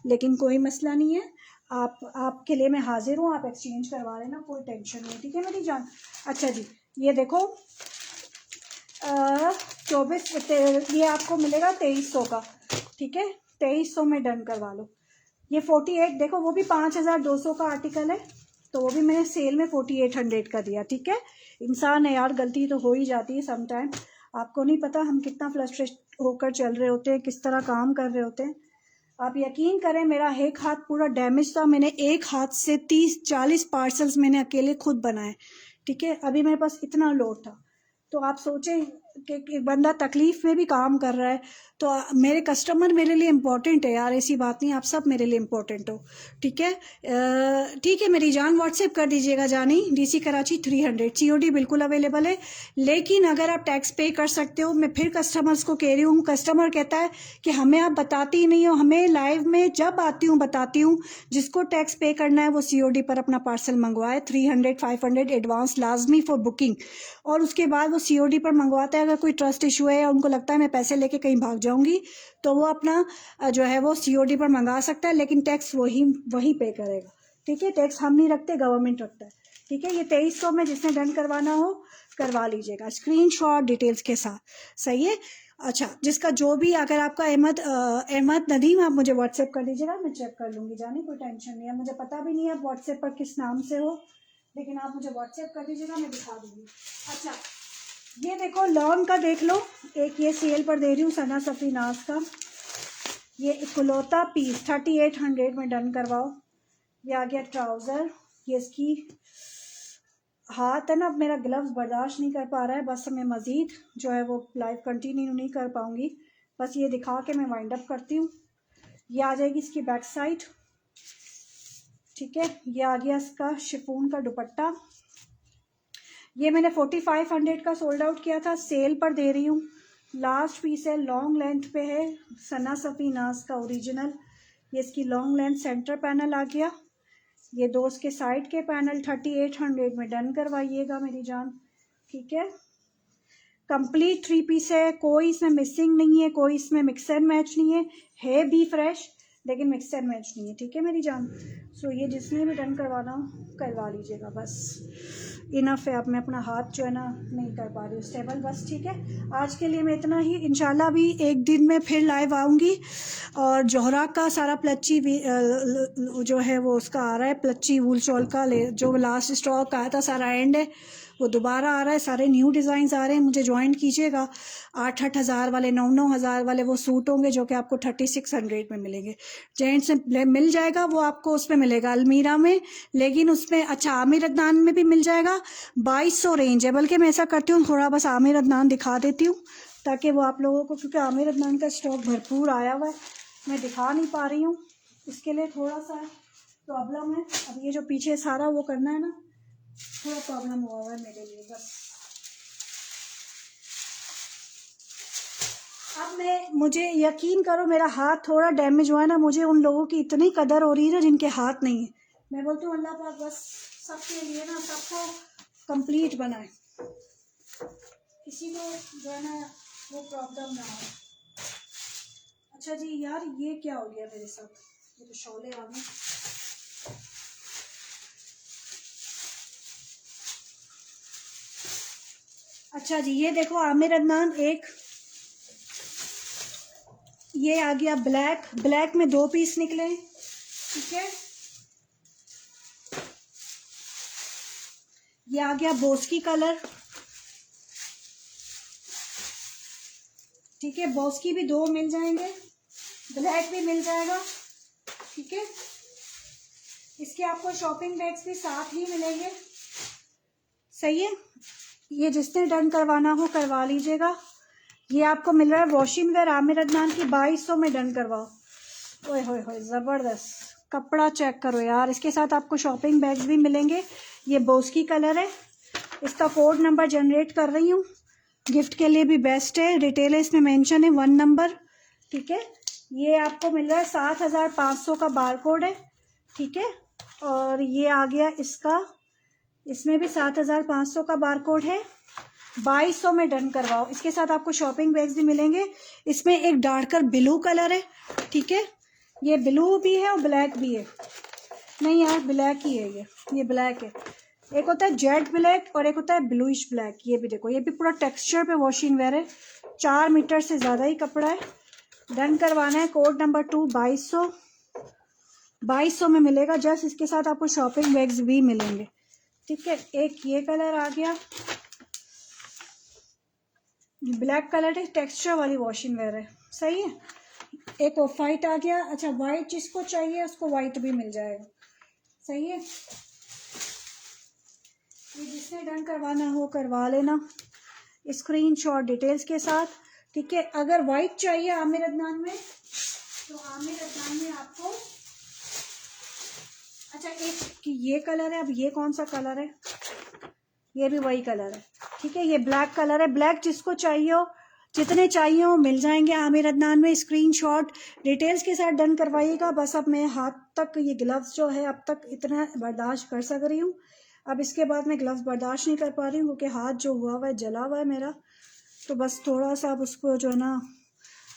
लेकिन कोई मसला नहीं है। आपके लिए मैं हाजिर हूँ, आप एक्सचेंज करवा लेना, कोई टेंशन नहीं, ठीक है मेरी जान। अच्छा जी, ये देखो 24, ये आपको मिलेगा 2300 का, ठीक है। 2300 में डन करवा लो। ये 48 देखो, वो भी 5200 का आर्टिकल है, तो वो भी मैंने सेल में 4800 का दिया, ठीक है। इंसान है यार, गलती तो हो ही जाती है समटाइम। आपको नहीं पता हम कितना फ्रस्ट्रेट होकर चल रहे होते हैं, किस तरह काम कर रहे होते हैं। आप यकीन करें, मेरा एक हाथ पूरा डैमेज था। मैंने एक हाथ से 30-40 पार्सल्स मैंने अकेले खुद बनाए, ठीक है। अभी मेरे पास इतना लोड था। तो आप सोचें कि बंदा तकलीफ में भी काम कर रहा है। तो मेरे कस्टमर मेरे लिए इम्पोर्टेंट है यार, ऐसी बात नहीं, आप सब मेरे लिए इम्पोर्टेंट हो, ठीक है। ठीक है मेरी जान, व्हाट्सएप कर दीजिएगा जानी, DC कराची 300, COD बिल्कुल अवेलेबल है। लेकिन अगर आप टैक्स पे कर सकते हो, मैं फिर कस्टमर्स को कह रही हूँ, कस्टमर कहता है कि हमें आप बताती ही नहीं हो। हमें लाइव में जब आती हूँ बताती हूँ। जिसको टैक्स पे करना है वो COD पर अपना पार्सल मंगवाए, 300-500 एडवांस लाजमी फॉर बुकिंग, और उसके बाद वो COD पर मंगवाता है। अगर कोई ट्रस्ट इशू है या उनको लगता है मैं पैसे लेके कहीं भाग जाऊंगी, तो वो अपना जो है वो COD पर मंगा सकता है, लेकिन टैक्स वही पे करेगा, ठीक है। टैक्स हम नहीं रखते, गवर्नमेंट रखता है, ठीक है। ये 2300 में जिसने डन करवाना हो करवा लीजिएगा, स्क्रीनशॉट डिटेल्स के साथ, सही है। अच्छा, जिसका जो भी, अगर आपका अहमद नदीम, आप मुझे व्हाट्सएप कर दीजिएगा, मैं चेक कर लूँगी जानी, कोई टेंशन नहीं है। मुझे पता भी नहीं है आप व्हाट्सएप पर किस नाम से हो, लेकिन आप मुझे व्हाट्सएप कर दीजिएगा, मैं दिखा दूँगी। अच्छा, ये देखो लॉन का देख लो, एक ये सेल पर दे रही हूँ सना सफ़ी नाज का। ये इकलौता पीस 3800 में डन करवाओ। ये आ गया ट्राउज़र, ये इसकी हाथ है ना, अब मेरा ग्लव्स बर्दाश्त नहीं कर पा रहा है, बस मैं मज़ीद जो है वो लाइव कंटिन्यू नहीं कर पाऊँगी। बस ये दिखा के मैं वाइंड अप करती हूँ। ये आ जाएगी इसकी बैक साइड, ठीक है। ये आ गया इसका शिफॉन का दुपट्टा। ये मैंने 4500 का सोल्ड आउट किया था, सेल पर दे रही हूँ। लास्ट पीस है, लॉन्ग लेंथ पे है, सना सफ़ी नाज का ओरिजिनल। ये इसकी लॉन्ग लेंथ सेंटर पैनल आ गया। ये दो इसके साइड के पैनल 3800 में डन करवाइएगा मेरी जान, ठीक है। कंप्लीट 3 पीस है, कोई इसमें मिसिंग नहीं है, कोई इसमें मिक्स एंड मैच नहीं है भी फ्रेश, लेकिन मिक्स एंड मैच नहीं है, ठीक है मेरी जान। सो ये जिसने भी डन करवाना हो करवा लीजिएगा, बस इनफ है। अब मैं अपना हाथ जो है ना नहीं कर पा रही हूँ स्टेबल, बस ठीक है। आज के लिए मैं इतना ही, इंशाल्लाह भी एक दिन में फिर लाइव आऊँगी। और जोहरा का सारा प्लच्ची जो है वो उसका आ रहा है, प्लच्ची वूल शॉल का जो लास्ट स्टॉक आया था सारा एंड है, वो दोबारा आ रहा है। सारे न्यू डिज़ाइंस आ रहे हैं, मुझे ज्वाइन कीजिएगा। 8-8 हज़ार वाले, 9-9 हज़ार वाले वो सूट होंगे जो कि आपको 3600 में मिलेंगे। जेंट्स में मिल जाएगा, वो आपको उसमें मिलेगा अलमीरा में, लेकिन उसमें अच्छा आमिर अदनान में भी मिल जाएगा। 2200 रेंज है, बल्कि मैं ऐसा करती हूँ थोड़ा बस आमिर अदनान दिखा देती हूँ ताकि वो आप लोगों को, क्योंकि आमिर अदनान का स्टॉक भरपूर आया हुआ है, मैं दिखा नहीं पा रही हूँ, इसके लिए थोड़ा सा प्रॉब्लम है। अब ये जो पीछे सारा वो करना है ना, थोड़ा प्रॉब्लम हुआ है मेरे लिए बस। अब मुझे यकीन करो, मेरा हाथ थोड़ा डैमेज हुआ है ना, मुझे उन लोगों की इतनी कदर हो रही है ना जिनके हाथ नहीं है। मैं बोलती हूँ अल्लाह पाक बस सबके लिए ना सबको कंप्लीट बनाए, किसी को जो है ना वो प्रॉब्लम ना हो। अच्छा जी यार, ये क्या हो गया मेरे साथ, ये तो शोले आ गए। अच्छा जी, ये देखो आमिर अदनान, एक ये आ गया ब्लैक में 2 पीस निकले, ठीक है। ये आ गया बोस्की कलर, ठीक है। बोस्की भी 2 मिल जाएंगे, ब्लैक भी मिल जाएगा, ठीक है। इसके आपको शॉपिंग बैग्स भी साथ ही मिलेंगे, सही है। ये जिसने डन करवाना हो करवा लीजिएगा। ये आपको मिल रहा है वॉशिंग वेयर आमिर अदनान की, 2200 में डन करवाओ। ओए होए होए ज़बरदस्त कपड़ा चेक करो यार। इसके साथ आपको शॉपिंग बैग्स भी मिलेंगे। ये बोस्की कलर है, इसका कोड नंबर जनरेट कर रही हूँ, गिफ्ट के लिए भी बेस्ट है। रिटेल इसमें मेंशन है 1 नंबर, ठीक है। ये आपको मिल रहा है 7500 का बार कोड है, ठीक है। और ये आ गया इसका, इसमें भी 7500 का बार कोड है, 2200 में डन करवाओ। इसके साथ आपको शॉपिंग बैग्स भी मिलेंगे। इसमें एक डार्कर ब्लू कलर है, ठीक है। ये ब्लू भी है और ब्लैक भी है, नहीं यार ब्लैक ही है, ये ब्लैक है। एक होता है जेट ब्लैक और एक होता है ब्लूइश ब्लैक। ये भी देखो, ये भी पूरा टेक्सचर पे वॉशिंग वेयर है, 4 मीटर से ज़्यादा ही कपड़ा है। डन करवाना है, कोड नंबर 2 2200 में मिलेगा। जस्ट इसके साथ आपको शॉपिंग बैग्स भी मिलेंगे, ठीक है। एक ये कलर आ गया, ब्लैक कलर है, टेक्सचर वाली वॉशिंग वेयर है, सही है। एक ऑफ वाइट आ गया। अच्छा वाइट जिसको चाहिए उसको वाइट भी मिल जाएगा, सही है। ये जिसने डन करवाना हो करवा लेना, स्क्रीनशॉट डिटेल्स के साथ, ठीक है। अगर वाइट चाहिए आमिर अदनान में, तो आमिर अदनान में आपको, अच्छा एक ये कलर है। अब ये कौन सा कलर है, ये भी वही कलर है, ठीक है। ये ब्लैक कलर है, ब्लैक जिसको चाहिए हो, जितने चाहिए हो मिल जाएंगे आमिर अदनान में। स्क्रीनशॉट डिटेल्स के साथ डन करवाइएगा। बस अब मैं हाथ तक ये ग्लव्स जो है अब तक इतना बर्दाश्त कर सक रही हूँ, अब इसके बाद मैं ग्लव्स बर्दाश्त नहीं कर पा रही हूँ, क्योंकि हाथ जो हुआ है जला हुआ है मेरा। तो बस थोड़ा सा अब उसको जो है ना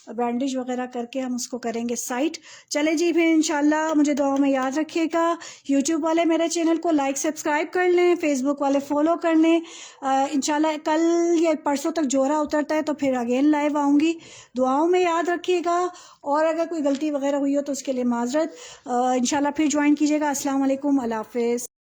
बैंडेज वगैरह करके हम उसको करेंगे साइड। चले जी फिर इंशाल्लाह मुझे दुआओं में याद रखिएगा। यूट्यूब वाले मेरे चैनल को लाइक सब्सक्राइब कर लें, फेसबुक वाले फॉलो कर लें। इंशाल्लाह कल या परसों तक जोरा उतरता है तो फिर अगेन लाइव आऊँगी। दुआओं में याद रखिएगा, और अगर कोई गलती वगैरह हुई हो तो उसके लिए माजरत। इंशाल्लाह फिर ज्वाइन कीजिएगा। अस्सलाम वालेकुम, अल्लाह हाफ़िज़।